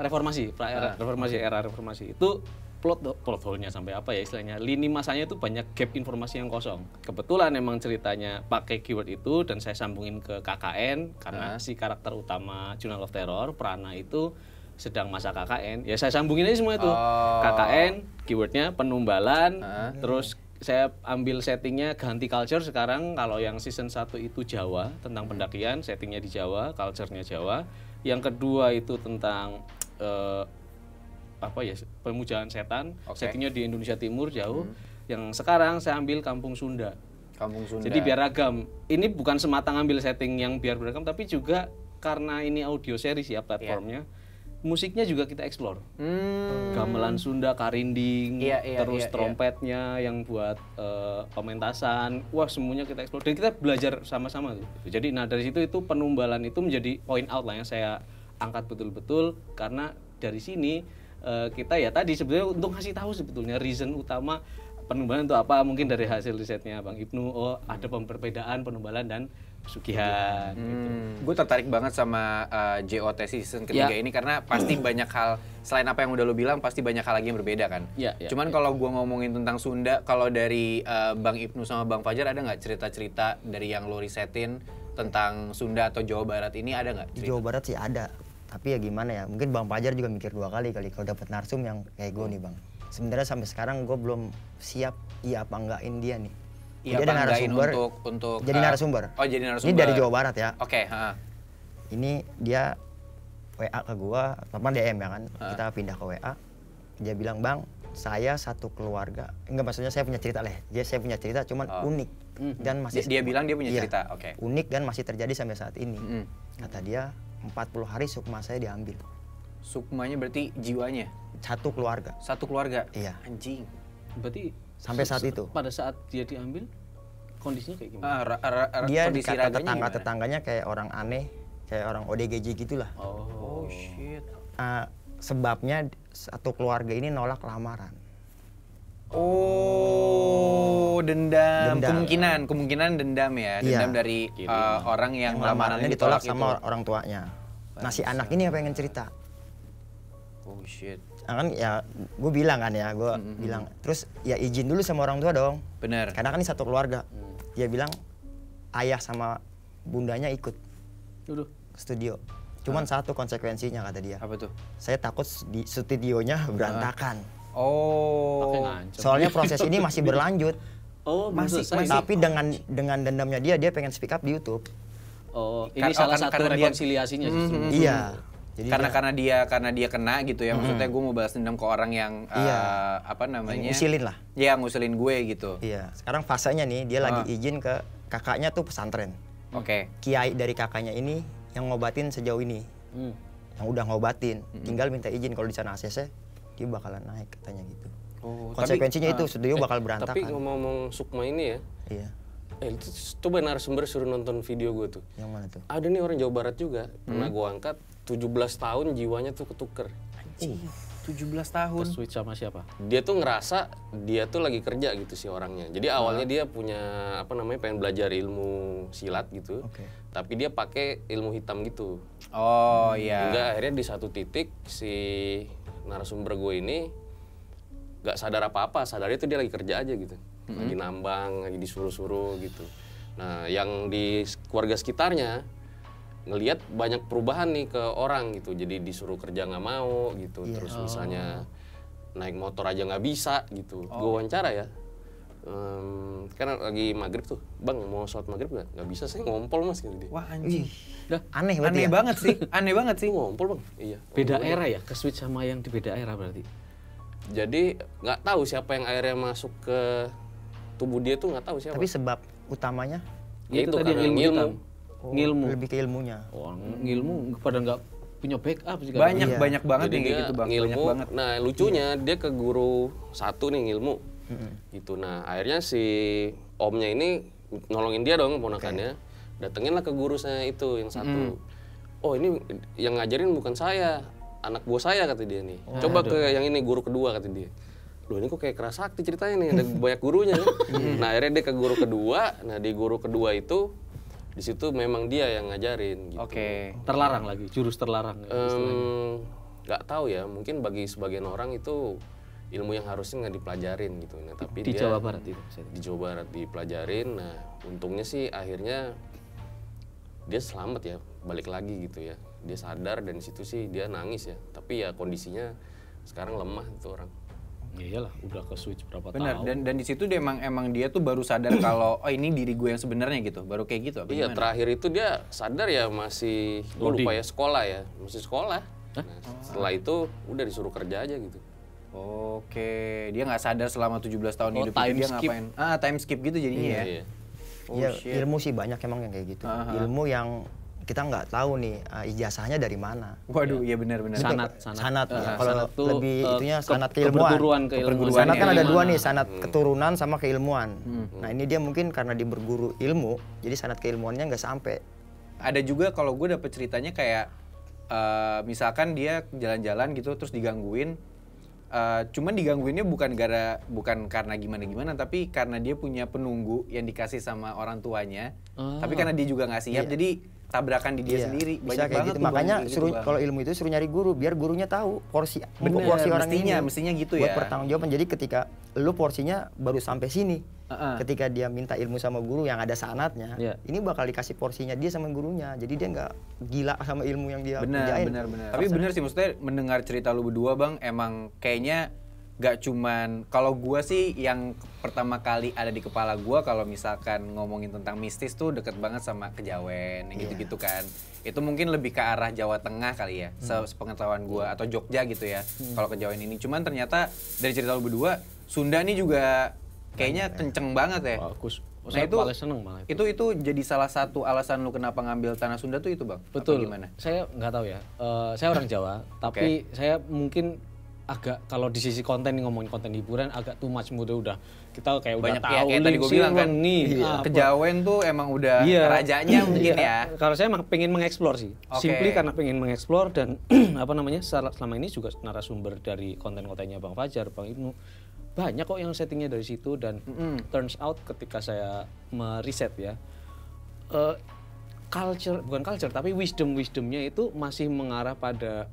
reformasi, era reformasi itu plot hole-nya sampai apa ya istilahnya, lini masanya itu banyak gap informasi yang kosong. Kebetulan emang ceritanya pakai keyword itu dan saya sambungin ke KKN karena si karakter utama Journal of Terror, Prana itu sedang masa KKN. Ya saya sambungin aja semua itu. KKN, keywordnya penumbalan, terus saya ambil settingnya ganti culture sekarang. Kalau yang season 1 itu Jawa, tentang pendakian, settingnya di Jawa, culture-nya Jawa. Yang kedua itu tentang pemujaan setan, settingnya di Indonesia Timur jauh. Yang sekarang saya ambil Kampung Sunda. Jadi biar ragam. Ini bukan semata ngambil setting yang biar beragam, tapi juga karena ini audio series ya platformnya. Musiknya juga kita explore. Gamelan Sunda, karinding, terus trompetnya yang buat pementasan. Wah, semuanya kita explore dan kita belajar sama-sama tuh. Jadi dari situ itu penumbalan itu menjadi point out lah yang saya angkat betul-betul, karena dari sini kita ya tadi sebetulnya untuk ngasih tahu sebetulnya reason utama penumbalan itu apa, mungkin dari hasil risetnya Bang Ibnu, ada perbedaan penumbalan dan pesugihan. Gitu. Gue tertarik banget sama JOT season ketiga ini karena pasti banyak hal, selain apa yang udah lo bilang, pasti banyak hal lagi yang berbeda kan. Cuman kalau gue ngomongin tentang Sunda, kalau dari Bang Ibnu sama Bang Fajar ada nggak cerita-cerita dari yang lo risetin tentang Sunda atau Jawa Barat ini, ada nggak? Di Jawa Barat sih ada. Tapi ya gimana ya, mungkin Bang Fajar juga mikir 2 kali kalau dapat narsum yang kayak gue nih Bang. Sebenarnya sampai sekarang gue belum siap apa enggakin dia nih. Iya, dia ada narasumber untuk jadi narasumber. Oh, jadi narasumber. Ini dari Jawa Barat ya. Oke, Ini dia WA ke gua, pertama DM ya kan. Kita pindah ke WA. Dia bilang, "Bang, saya satu keluarga." Enggak, maksudnya saya punya cerita lah. Dia saya punya cerita cuman unik dan masih dia bilang dia punya cerita. Oke. Unik dan masih terjadi sampai saat ini. Kata dia 40 hari sukma saya diambil. Sukmanya berarti jiwanya? Satu keluarga. Satu keluarga? Iya. Anjing. Berarti sampai saat itu. Pada saat dia diambil, kondisinya kayak gimana? Dia kondisi kata tetangga-tetangganya kayak orang aneh, kayak orang ODGJ gitulah. Oh shit. Sebabnya satu keluarga ini nolak lamaran. Oh, dendam. Kemungkinan dendam ya. Dendam dari orang yang lamarannya ditolak sama orang tuanya. Nah, si anak ini yang pengen cerita. Oh shit. Nah, kan ya gue bilang kan ya, gue bilang terus ya izin dulu sama orang tua dong. Bener. Karena kan ini satu keluarga. Dia bilang ayah sama bundanya ikut Dulu. ke studio. Cuman satu konsekuensinya kata dia. Apa tuh? Saya takut di studionya berantakan. Oh. Pakai ngancem. Soalnya proses ini masih berlanjut. Oh, Masih- selesai. Tapi dengan dendamnya dia pengen speak up di YouTube. Oh, ini salah satu karena dia- rekonsiliasinya justru. Iya. Jadi karena dia kena gitu ya, maksudnya gue mau balas dendam ke orang yang Iya. apa namanya, ngusilin lah. ya ngusilin gue gitu. Iya. Sekarang fasenya nih dia lagi izin ke kakaknya tuh pesantren. Oke. Kiai dari kakaknya ini yang ngobatin sejauh ini. Yang udah ngobatin, tinggal minta izin kalau di sana ACC dia bakalan naik katanya gitu. Oh, Konsekuensinya itu studio bakal berantakan. Tapi ngomong-ngomong Sukma ini ya, Iya. itu coba narasumber suruh nonton video gue tuh. Yang mana tuh? Ada nih orang Jawa Barat juga, pernah gue angkat, 17 tahun jiwanya tuh ketuker. 17 tahun. Switch sama siapa? Dia tuh ngerasa dia tuh lagi kerja gitu si orangnya. Jadi awalnya dia punya apa namanya pengen belajar ilmu silat gitu. Oke. Tapi dia pakai ilmu hitam gitu. Oh iya. Hingga akhirnya di satu titik si narasumber gue ini gak sadar apa-apa, sadarnya tuh dia lagi kerja aja gitu. Lagi nambang, lagi disuruh-suruh gitu. Nah, yang di keluarga sekitarnya ngelihat banyak perubahan nih ke orang gitu. Jadi disuruh kerja nggak mau gitu. Terus misalnya naik motor aja nggak bisa gitu. Gue wawancara ya. Kan lagi maghrib tuh, bang mau sholat maghrib nggak bisa, saya ngompol mas gitu dia. Wah anjing. Aneh berarti Aneh ya? banget sih. Aneh banget sih. Ngompol bang, iya. Beda era ya, ke switch sama yang di beda era berarti. Jadi nggak tahu siapa yang akhirnya masuk ke tubuh dia tuh nggak tahu siapa. Tapi sebab utamanya Ya itu tadi karena ilmu ilmu. hitam. Ngilmu. lebih ke ilmunya. Oh, ngilmu pada nggak punya backup juga. Banyak Iya. banyak banget Jadi yang kayak dia gitu bang. Banyak ngilmu. banget. Nah lucunya dia ke guru satu nih ngilmu. Gitu. Nah akhirnya si omnya ini nolongin dia dong ponakannya. Datengin lah ke guru saya itu yang satu. Oh ini yang ngajarin bukan saya, anak buah saya kata dia nih. Coba ke yang ini guru kedua kata dia. Loh ini kok kayak keras sakti ceritanya nih, ada banyak gurunya kan. Nah akhirnya dia ke guru kedua. Nah di guru kedua itu di situ memang dia yang ngajarin gitu. Oke. Terlarang lagi, jurus terlarang. Nggak tahu ya, mungkin bagi sebagian orang itu ilmu yang harusnya nggak dipelajarin gitu. Nah tapi Di dia Jawa Barat itu. di Jawa Barat dipelajarin. Nah untungnya sih akhirnya dia selamat ya, balik lagi gitu ya. Dia sadar dan di situ sih dia nangis ya. Tapi ya kondisinya sekarang lemah itu orang. Ya iyalah, udah ke switch berapa Benar. tahun. Dan di situ dia emang dia tuh baru sadar kalau oh ini diri gue yang sebenarnya gitu. Baru kayak gitu apa Iya gimana? terakhir itu dia sadar ya masih gue Loading. lupa ya sekolah ya, masih sekolah. Nah, setelah itu udah disuruh kerja aja gitu. Oke, dia nggak sadar selama 17 tahun Oh, hidup itu time dia skip. ngapain. Time skip gitu jadinya ya. Iya. Oh, Iya, shit. ilmu sih banyak emang yang kayak gitu. Ilmu yang kita nggak tahu nih ijazahnya dari mana. Waduh, iya benar-benar. Sanat. Sanat, ya. Eh, Kalau sanat tuh, lebih itunya sanat keperguruan, keilmuan. keilmuan. Sanat kan ada Keilmuan. dua nih, sanat keturunan sama keilmuan. Nah ini dia mungkin karena dia berguru ilmu, jadi sanat keilmuannya nggak sampai. Ada juga kalau gue dapet ceritanya kayak misalkan dia jalan-jalan gitu terus digangguin. Cuman digangguinnya bukan karena gimana-gimana, tapi karena dia punya penunggu yang dikasih sama orang tuanya. Tapi karena dia juga nggak siap, jadi tabrakan di dia Iya, sendiri. bisa Banyak kayak banget gitu. tuh Makanya kayak gitu, suruh Bang. kalau ilmu itu suruh nyari guru biar gurunya tahu porsi Bener, porsi orang ini. mestinya gitu buat ya. pertanggungjawaban. Jadi ketika lu porsinya baru sampai sini. Ketika dia minta ilmu sama guru yang ada sanatnya, Iya. ini bakal dikasih porsinya dia sama gurunya. Jadi dia nggak gila sama ilmu yang dia Benar. kerjain. Tapi bener sih, maksudnya mendengar cerita lu berdua bang, emang kayaknya gak cuman, kalau gua sih yang pertama kali ada di kepala gua kalau misalkan ngomongin tentang mistis tuh deket banget sama kejawen, yang gitu-gitu kan. Itu mungkin lebih ke arah Jawa Tengah kali ya, sepengetahuan gua, atau Jogja gitu ya, kalau kejawen ini. Cuman ternyata dari cerita lu berdua, Sunda nih juga kayaknya kenceng banget ya. Bagus. Nah Saya itu paling seneng malah itu jadi salah satu alasan lu kenapa ngambil tanah Sunda tuh itu bang? Betul. Apa gimana? Saya nggak tahu ya. Saya orang Jawa, tapi saya mungkin agak kalau di sisi konten nih, ngomongin konten hiburan agak too much, udah kita kayak Banyak udah ya, tahu kayak tadi gue bilang kan, nih apa. kejawen tuh emang udah Iya. rajanya mungkin Iya. ya. Kalau saya emang pengen mengeksplor sih. Oke. Simply karena pengen mengeksplor dan apa namanya selama ini juga narasumber dari konten-kontennya Bang Fajar, Bang Ibnu. Banyak kok yang settingnya dari situ dan turns out ketika saya meriset ya, bukan culture tapi wisdomnya itu masih mengarah pada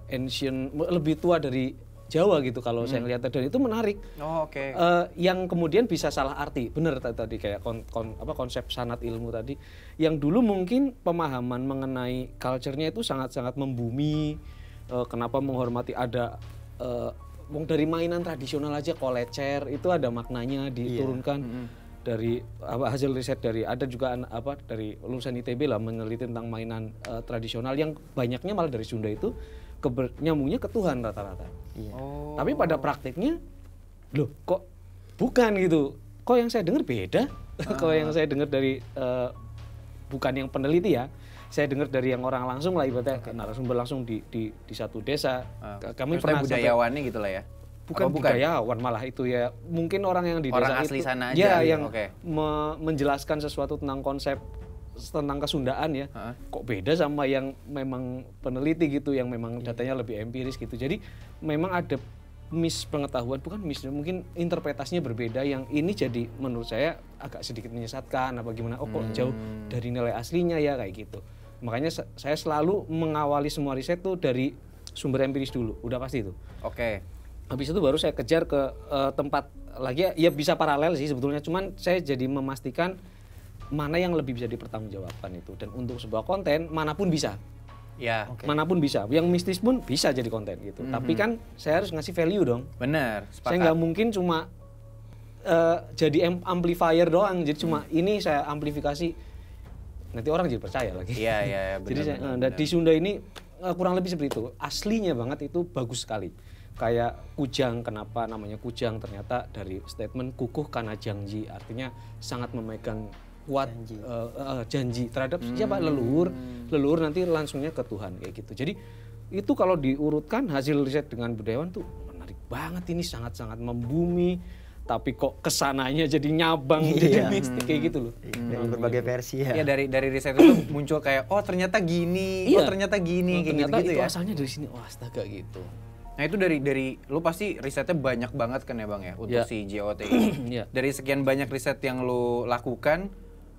ancient, lebih tua dari Jawa gitu kalau saya ngelihat, dan itu menarik. Oh, oke. Yang kemudian bisa salah arti, bener tadi kayak konsep sanat ilmu tadi, yang dulu mungkin pemahaman mengenai culture-nya itu sangat-sangat membumi. Kenapa menghormati ada dari mainan tradisional aja kolecer itu ada maknanya diturunkan. Dari hasil riset dari ada juga dari lulusan ITB lah meneliti tentang mainan tradisional yang banyaknya malah dari Sunda itu nyambungnya ke Tuhan rata-rata. Tapi pada praktiknya loh kok bukan gitu, kok yang saya dengar beda. Kalau yang saya dengar dari bukan yang peneliti ya, saya dengar dari yang orang langsung lah, ibaratnya narasumber langsung di satu desa. Kami pernah budayawannya gitu lah ya. Bukan budayawan malah itu ya, mungkin orang yang di orang desa asli itu sana aja ya gitu. yang menjelaskan sesuatu tentang konsep tentang kesundaan ya. Kok beda sama yang memang peneliti gitu, yang memang datanya lebih empiris gitu. Jadi memang ada mispengetahuan, bukan mungkin interpretasinya berbeda, yang ini jadi menurut saya agak sedikit menyesatkan apa gimana, kok jauh dari nilai aslinya ya kayak gitu. Makanya saya selalu mengawali semua riset tuh dari sumber empiris dulu, udah pasti itu. Habis itu baru saya kejar ke tempat lagi ya bisa paralel sih sebetulnya, cuman saya jadi memastikan mana yang lebih bisa dipertanggungjawabkan itu, dan untuk sebuah konten manapun bisa. Manapun bisa, yang mistis pun bisa jadi konten gitu. Tapi kan saya harus ngasih value dong. Bener, sepakat. Saya nggak mungkin cuma jadi amplifier doang, jadi cuma ini saya amplifikasi, nanti orang jadi percaya lagi. Iya, Jadi di Sunda ini kurang lebih seperti itu. Aslinya banget itu bagus sekali. Kayak kujang, kenapa namanya kujang? Ternyata dari statement kukuh kana janji, artinya sangat memegang kuat janji terhadap siapa, leluhur nanti langsungnya ke Tuhan kayak gitu. Jadi itu kalau diurutkan hasil riset dengan budayawan tuh menarik banget, ini sangat-sangat membumi, tapi kok kesananya jadi nyabang jadi mistik kayak gitu loh. Dari berbagai versi ya. Iya, dari riset itu muncul kayak ternyata gini, ternyata gini, kayak ternyata gitu itu ya. asalnya dari sini, astaga gitu. Nah itu dari lu pasti risetnya banyak banget kan ya Bang ya untuk si JOT ini. Dari sekian banyak riset yang lu lakukan,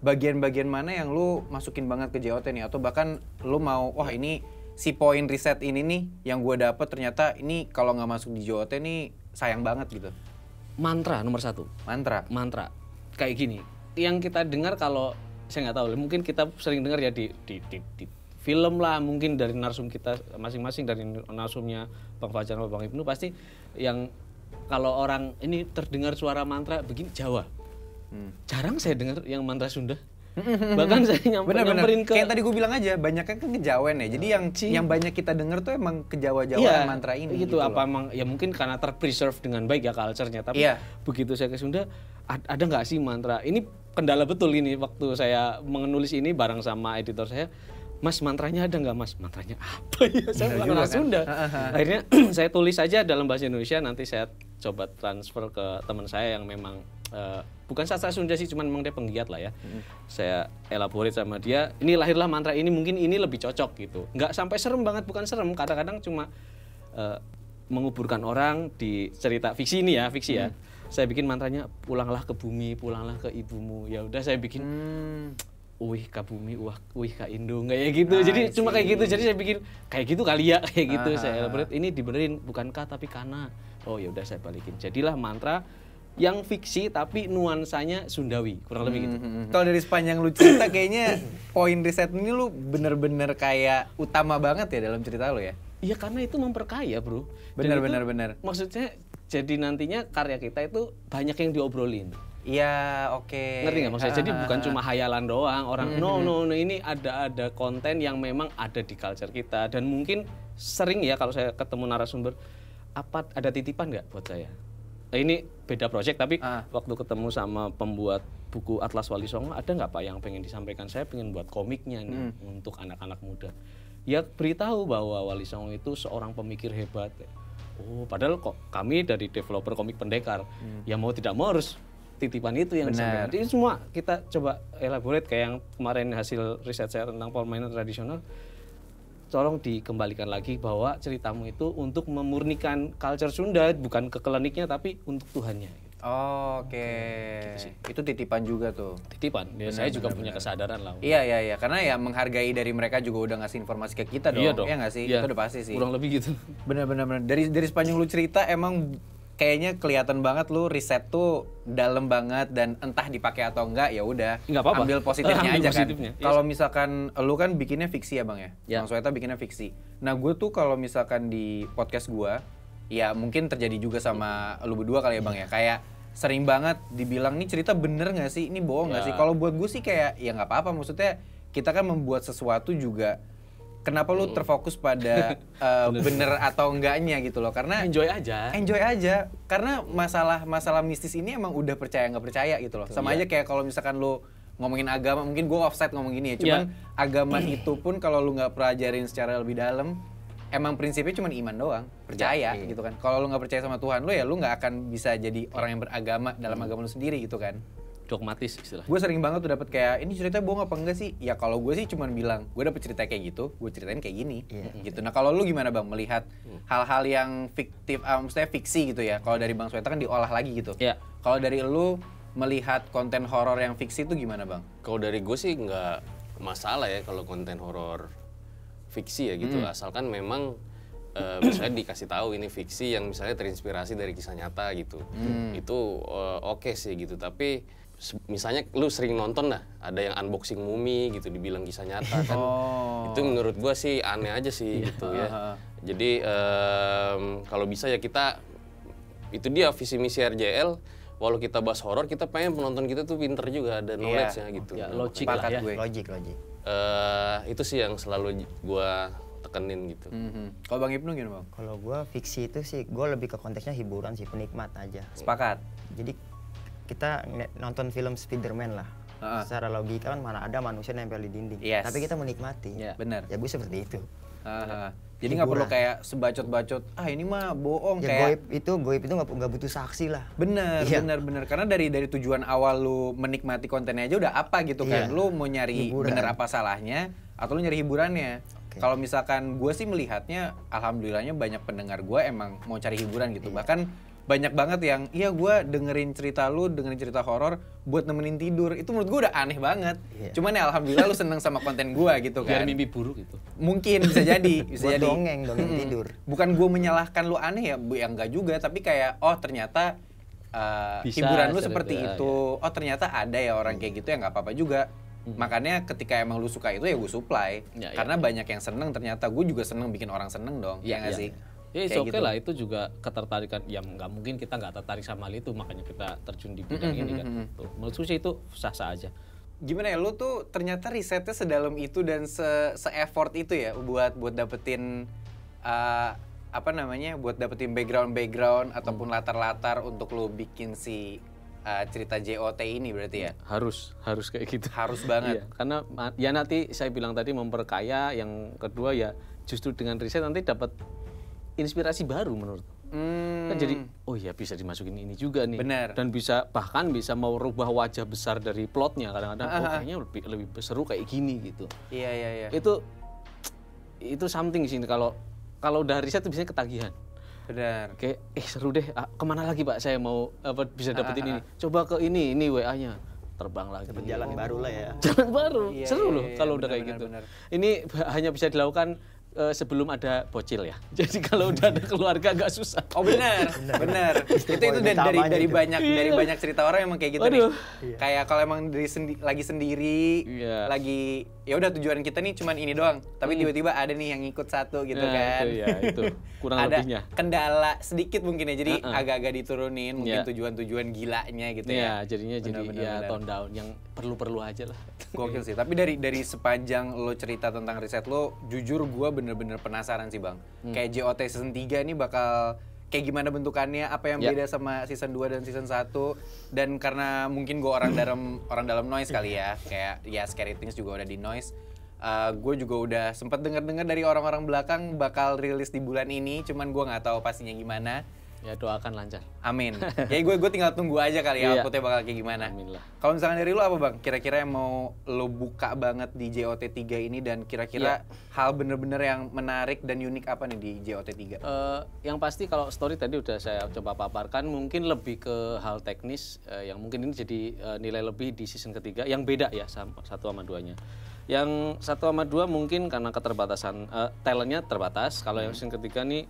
bagian-bagian mana yang lu masukin banget ke JOT nih, atau bahkan lu mau ini si poin riset ini nih yang gue dapet ternyata ini kalau nggak masuk di JOT nih sayang banget gitu. Mantra nomor 1. Mantra kayak gini yang kita dengar, kalau saya nggak tahu, mungkin kita sering dengar ya di film lah, mungkin dari narsum kita masing-masing, dari narsumnya Bang Fajar atau Bang Ibnu, pasti yang kalau orang ini terdengar suara mantra begini Jawa. Jarang saya dengar yang mantra Sunda. Bahkan saya nyamperin ke kayak tadi gue bilang aja, banyaknya kan kejawen ya. Jadi yang banyak kita dengar tuh emang kejawa-jawaan mantra ini. Gitu apa emang ya mungkin karena terpreserve dengan baik ya culture-nya. Tapi begitu saya ke Sunda, ada nggak sih mantra? Ini kendala betul ini waktu saya menulis ini bareng sama editor saya. Mas, mantranya ada nggak Mas? Mantranya apa ya? Saya bukan orang Sunda. Akhirnya saya tulis aja dalam bahasa Indonesia, nanti saya coba transfer ke teman saya yang memang bukan sastra Sunda sih, cuman memang dia penggiat lah ya. Saya elaborate sama dia, ini lahirlah mantra ini, mungkin ini lebih cocok gitu. Nggak sampai serem banget, bukan serem, kadang-kadang cuma menguburkan orang di cerita fiksi ini ya, fiksi ya. Saya bikin mantranya, pulanglah ke bumi, pulanglah ke ibumu. Ya udah saya bikin uih ka bumi, uih ka indung, kayak gitu. Jadi cuma kayak gitu. Jadi saya bikin kayak gitu kali ya, kayak gitu. Saya elaborate, ini dibenerin bukan ka tapi kana. Oh ya udah saya balikin. Jadilah mantra yang fiksi tapi nuansanya Sundawi, kurang lebih gitu. Kalau dari sepanjang lu cerita kayaknya poin riset ini lu bener-bener kayak utama banget ya dalam cerita lu ya. Iya, karena itu memperkaya, Bro. Bener. Maksudnya jadi nantinya karya kita itu banyak yang diobrolin. Iya, oke. Ngerti nggak maksudnya? Jadi bukan cuma hayalan doang orang. No, ini ada konten yang memang ada di culture kita, dan mungkin sering ya kalau saya ketemu narasumber, apa ada titipan nggak buat saya? Nah, ini beda project, tapi waktu ketemu sama pembuat buku Atlas Wali Songo, ada nggak Pak yang pengen disampaikan? Saya pengen buat komiknya nih untuk anak-anak muda. Ya beritahu bahwa Wali Songo itu seorang pemikir hebat. Oh, padahal kok kami dari developer komik pendekar, ya mau tidak mau harus titipan itu yang disampaikan. Jadi semua kita coba elaborate, kayak yang kemarin hasil riset saya tentang permainan tradisional. Tolong dikembalikan lagi bahwa ceritamu itu untuk memurnikan culture Sunda, bukan ke kliniknya tapi untuk Tuhannya. Oke. Itu titipan juga tuh. Titipan. Ya, saya juga punya kesadaran lah. Iya. Karena ya menghargai dari mereka juga udah ngasih informasi ke kita dong. Iya dong. Iya nggak sih? Iya. Itu udah pasti sih. Kurang lebih gitu. Bener. Dari sepanjang lu cerita emang kayaknya kelihatan banget lu riset tuh dalam banget dan entah dipakai atau enggak ya udah Nggak apa-apa. ambil positifnya Ambil aja positifnya, kan. yes. Kalau misalkan lu kan bikinnya fiksi ya Bang ya. Ya. Bang Sweta bikinnya fiksi. Nah, gue tuh kalau misalkan di podcast gua ya mungkin terjadi juga sama lu berdua kali ya Bang ya. Kayak sering banget dibilang nih cerita bener nggak sih? Ini bohong nggak Ya. sih? Kalau buat gue sih kayak ya nggak apa-apa. Maksudnya kita kan membuat sesuatu juga. Kenapa lu terfokus pada bener atau enggaknya gitu loh? Karena Enjoy aja. enjoy aja. Karena masalah mistis ini emang udah percaya nggak percaya gitu loh. Sama aja kayak kalau misalkan lu ngomongin agama, mungkin gue offside ngomong gini ya. Cuman agama itu pun kalau lu nggak pelajarin secara lebih dalam, emang prinsipnya cuma iman doang, percaya gitu kan. Kalau lu nggak percaya sama Tuhan lu ya lu nggak akan bisa jadi orang yang beragama dalam agama lu sendiri gitu kan. Dogmatis istilah. Gue sering banget tuh dapet kayak ini cerita bohong apa enggak sih? Ya kalau gue sih cuman bilang gue dapet cerita kayak gitu, gue ceritain kayak gini, gitu. Nah kalau lu gimana Bang melihat hal-hal yang fiktif, maksudnya fiksi gitu ya? Kalau dari Bang Sweta kan diolah lagi gitu. Iya. Kalau dari lu melihat konten horor yang fiksi itu gimana Bang? Kalau dari gue sih nggak masalah ya kalau konten horor fiksi ya gitu, asalkan memang misalnya dikasih tahu ini fiksi yang misalnya terinspirasi dari kisah nyata gitu, itu oke sih gitu. Tapi misalnya lu sering nonton dah, ada yang unboxing mumi gitu dibilang kisah nyata kan, itu menurut gue sih aneh aja sih gitu ya. Jadi kalau bisa ya kita, itu dia visi misi RJL. Walau kita bahas horor, kita pengen penonton kita tuh pinter juga, ada knowledge-nya gitu. Ya, logik Sepakat lah ya. gue. Logik. Itu sih yang selalu gua tekenin gitu. Kalau Bang Ibnu gimana Bang? Kalau gue fiksi itu sih, gue lebih ke konteksnya hiburan sih, penikmat aja. Sepakat. Jadi kita nonton film Spider-Man lah. Secara logika kan mana ada manusia nempel di dinding. Yes. Tapi kita menikmati. Iya. Bener. Ya gue seperti itu. Jadi nggak perlu kayak sebacot-bacot, ini mah bohong Ya kayak. goib itu nggak butuh saksi lah. Bener. Iya. Karena dari tujuan awal lu menikmati kontennya aja udah apa gitu kan. Iya. Lu mau nyari Hiburan. bener apa salahnya atau lu nyari hiburannya. Kalau misalkan gue sih melihatnya, alhamdulillahnya banyak pendengar gue emang mau cari hiburan gitu. Bahkan banyak banget yang, iya gue dengerin cerita lu, dengerin cerita horor buat nemenin tidur. Itu menurut gue udah aneh banget. Iya. Cuman ya alhamdulillah lu seneng sama konten gue gitu kan. Biar mimpi buruk gitu. Mungkin bisa jadi, bisa Buat jadi. dongeng tidur. Bukan gue menyalahkan lu aneh ya, ya enggak juga, tapi kayak ternyata Bisa, hiburan lu ternyata, seperti itu. Oh ternyata ada ya orang kayak gitu ya nggak apa-apa juga. Makanya ketika emang lu suka itu ya gue supply. Ya, Karena banyak yang seneng ternyata, gue juga seneng bikin orang seneng dong. Ya nggak sih? Ya Kayak oke gitu. lah, itu juga ketertarikan. Ya nggak mungkin kita nggak tertarik sama hal itu, makanya kita terjun di bidang ini kan. Tuh, menurutku sih itu sah-sah aja. Gimana ya, lu tuh ternyata risetnya sedalam itu dan se-effort itu ya buat dapetin buat dapetin background ataupun latar-latar untuk lu bikin si cerita JOT ini berarti ya? Harus kayak gitu. Harus banget. Iya, karena ya nanti saya bilang tadi memperkaya, yang kedua ya justru dengan riset nanti dapat inspirasi baru menurut. Kan jadi oh ya bisa dimasukin ini juga nih. Bener. Dan bahkan bisa mau rubah wajah besar dari plotnya kadang-kadang. Kayaknya lebih seru kayak gini gitu. Iya. Itu something sih kalau udah riset tuh biasanya ketagihan. Benar. Kayak seru deh, kemana lagi Pak saya mau bisa dapetin ini. Coba ke ini WA-nya. Terbang lagi. Jalan baru lah ya. Jalan baru. Iya, Seru iya, loh iya, kalau udah benar, kayak gitu. benar. Ini hanya bisa dilakukan sebelum ada bocil ya. Jadi kalau udah ada keluarga agak susah. Oh benar. Itu dari banyak cerita orang emang kayak gitu nih. Waduh. Kayak kalau emang lagi sendiri, Iya. lagi ya udah tujuan kita nih cuman ini doang. Tapi tiba-tiba ada nih yang ngikut satu gitu Nah, kan. itu kurang ada lebihnya. kendala sedikit mungkin ya. Jadi agak-agak diturunin mungkin Iya. tujuan-tujuan gilanya gitu Iya, ya. jadinya Benar. tone down yang perlu-perlu aja lah. Gokil sih. Tapi dari sepanjang lo cerita tentang riset lo, jujur gue bener-bener penasaran sih Bang. Kayak JOT season 3 ini bakal kayak gimana bentukannya, apa yang Ya. beda sama season 2 dan season 1. Dan karena mungkin gue orang dalam noise kali ya, kayak ya Scary Things juga udah di noise. Gue juga udah sempat dengar dari orang-orang belakang bakal rilis di bulan ini, cuman gue nggak tahu pastinya gimana. Ya doakan lancar. Amin. Ya gue tinggal tunggu aja kali ya Iya. outputnya bakal kayak gimana. Amin lah. Kalau misalkan dari lu apa bang? Kira-kira yang mau lu buka banget di JOT3 ini dan kira-kira hal bener-bener yang menarik dan unik apa nih di JOT3? Yang pasti kalau story tadi udah saya coba paparkan, mungkin lebih ke hal teknis yang mungkin ini jadi nilai lebih di season ketiga yang beda ya sama 1 sama 2-nya. Yang 1 sama 2 mungkin karena keterbatasan talentnya terbatas. Kalau yang season ketiga nih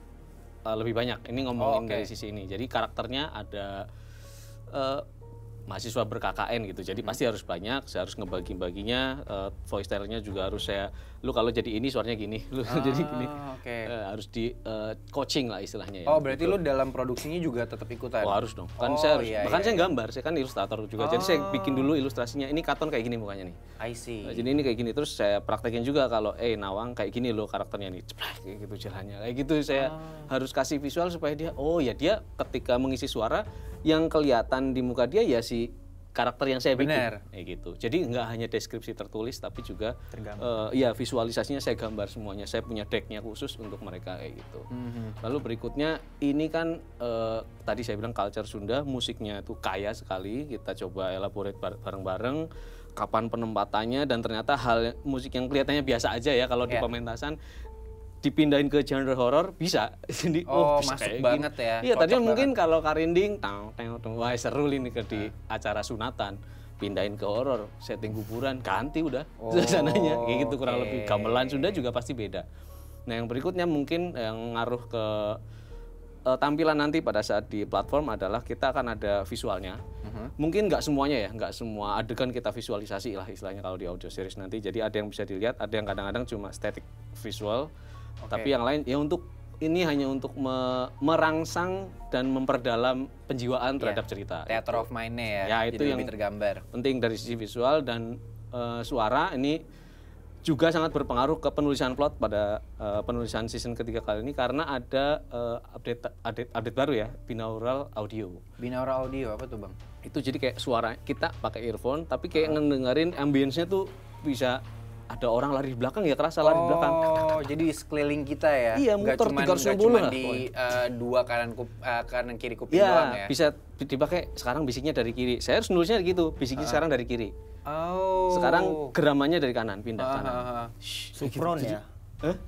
lebih banyak. Ini ngomongin dari sisi ini. Jadi karakternya ada mahasiswa ber-KKN gitu. Jadi pasti harus banyak, saya harus ngebagi-baginya, voice talentnya juga harus lu kalau jadi ini suaranya gini, lu jadi gini. Harus di coaching lah istilahnya ya. Oh, berarti lu dalam produksinya juga tetap ikutan? Oh, harus dong. Kan saya harus, bahkan saya gambar, saya kan ilustrator juga. Jadi saya bikin dulu ilustrasinya. Ini Katon kayak gini mukanya nih. I see. Jadi ini kayak gini, terus saya praktekin juga kalau Nawang kayak gini loh karakternya nih, ceplak kayak gitu jalannya. Kayak gitu saya harus kasih visual supaya dia dia ketika mengisi suara yang kelihatan di muka dia ya si karakter yang saya bikin. Kayak gitu. Jadi nggak hanya deskripsi tertulis tapi juga visualisasinya saya gambar semuanya. Saya punya decknya khusus untuk mereka kayak gitu. Lalu berikutnya ini kan tadi saya bilang culture Sunda, musiknya itu kaya sekali. Kita coba elaborate bareng-bareng kapan penempatannya dan ternyata musik yang kelihatannya biasa aja ya kalau di pementasan dipindahin ke genre horor bisa. Jadi bisa masuk kayak banget gini. ya. Iya, tadinya mungkin kalau Karinding wah seru ini di acara sunatan. Pindahin ke horor, setting kuburan, ganti udah suasananya. Kayak gitu kurang lebih. Gamelan Sunda juga pasti beda. Nah, yang berikutnya mungkin yang ngaruh ke tampilan nanti pada saat di platform adalah kita akan ada visualnya. Mungkin nggak semuanya ya, nggak semua adegan kita visualisasi lah istilahnya kalau di audio series nanti. Jadi ada yang bisa dilihat, ada yang kadang-kadang cuma static visual. Tapi yang lain ya ini hanya untuk merangsang dan memperdalam penjiwaan terhadap cerita. Theater of mind-nya ya. Ya itu jadi yang lebih tergambar. Penting dari sisi visual dan suara ini juga sangat berpengaruh ke penulisan plot pada penulisan season ketiga kali ini karena ada update baru ya, binaural audio. Binaural audio apa tuh bang? Itu jadi kayak suara kita pakai earphone tapi kayak ngedengerin ambience-nya tuh bisa ada orang lari di belakang ya kerasa lari di belakang. Oh, jadi di sekeliling kita ya? Iya, muter 360 lah. Di dua kanan kiri kuping doang ya? Bisa dipakai sekarang bisiknya dari kiri. Saya harus nulisnya gitu, bisiknya sekarang dari kiri. Sekarang geramannya dari kanan, pindah kanan. Supron ya?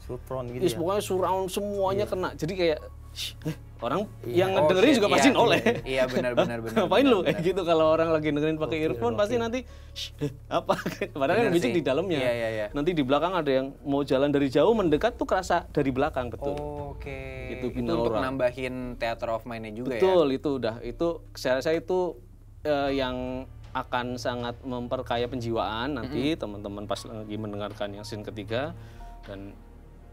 Supron gitu ya? Pokoknya surround semuanya kena. Jadi kayak orang yang ngedengerin juga pasti noleh. Iya benar. Ngapain lu kayak gitu kalau orang lagi dengerin pakai earphone pasti nanti apa? Padahal kan bisik di dalamnya. Iya. Nanti di belakang ada yang mau jalan dari jauh mendekat tuh kerasa dari belakang betul. Oke. Itu untuk nambahin theater of mind-nya juga betul, ya. Betul, itu saya rasa itu yang akan sangat memperkaya penjiwaan nanti teman-teman pas lagi mendengarkan yang scene ketiga dan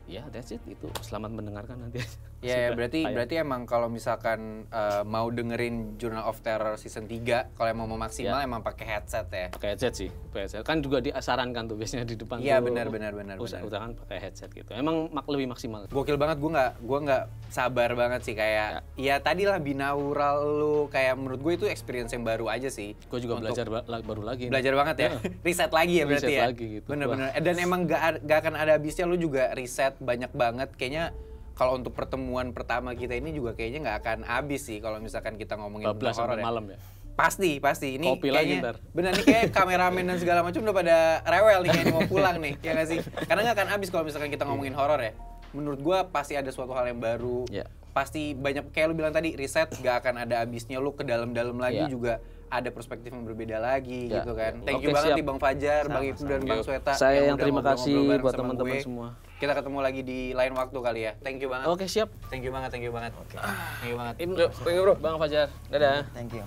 ya that's it, itu selamat mendengarkan nanti. Ya, berarti emang kalau misalkan mau dengerin Journal of Terror season 3, kalau emang mau maksimal emang pakai headset ya. Pakai headset sih, kan juga disarankan tuh biasanya di depan. Iya benar. Usahakan pakai headset gitu. Emang lebih maksimal. Gokil banget, gua nggak sabar banget sih kayak ya tadi lah binaural lu kayak menurut gue itu experience yang baru aja sih. Gue juga belajar baru lagi. Belajar banget ya. Riset lagi ya berarti ya. Lagi gitu. Bener. Dan emang gak akan ada habisnya, lu juga riset banyak banget kayaknya. Kalau untuk pertemuan pertama kita ini juga kayaknya nggak akan habis sih kalau misalkan kita ngomongin tentang horor ya. Malam ya. Pasti. Ini kopi kayaknya bener nih kayak kameramen dan segala macam udah pada rewel nih kayaknya mau pulang nih, ya nggak sih? Karena nggak akan habis kalau misalkan kita ngomongin horor ya. Menurut gua pasti ada suatu hal yang baru. Pasti banyak kayak lu bilang tadi riset nggak akan ada habisnya, lu ke dalam-dalam lagi juga ada perspektif yang berbeda lagi gitu kan. Thank you banget nih Bang Fajar, Bang Ibnu dan Bang Sweta. Saya yang terima kasih buat teman-teman semua. Kita ketemu lagi di lain waktu kali ya. Thank you banget. Oke, siap. Thank you banget. Thank you banget. Ibnu, thank you bro. Bang Fajar. Dadah. Thank you.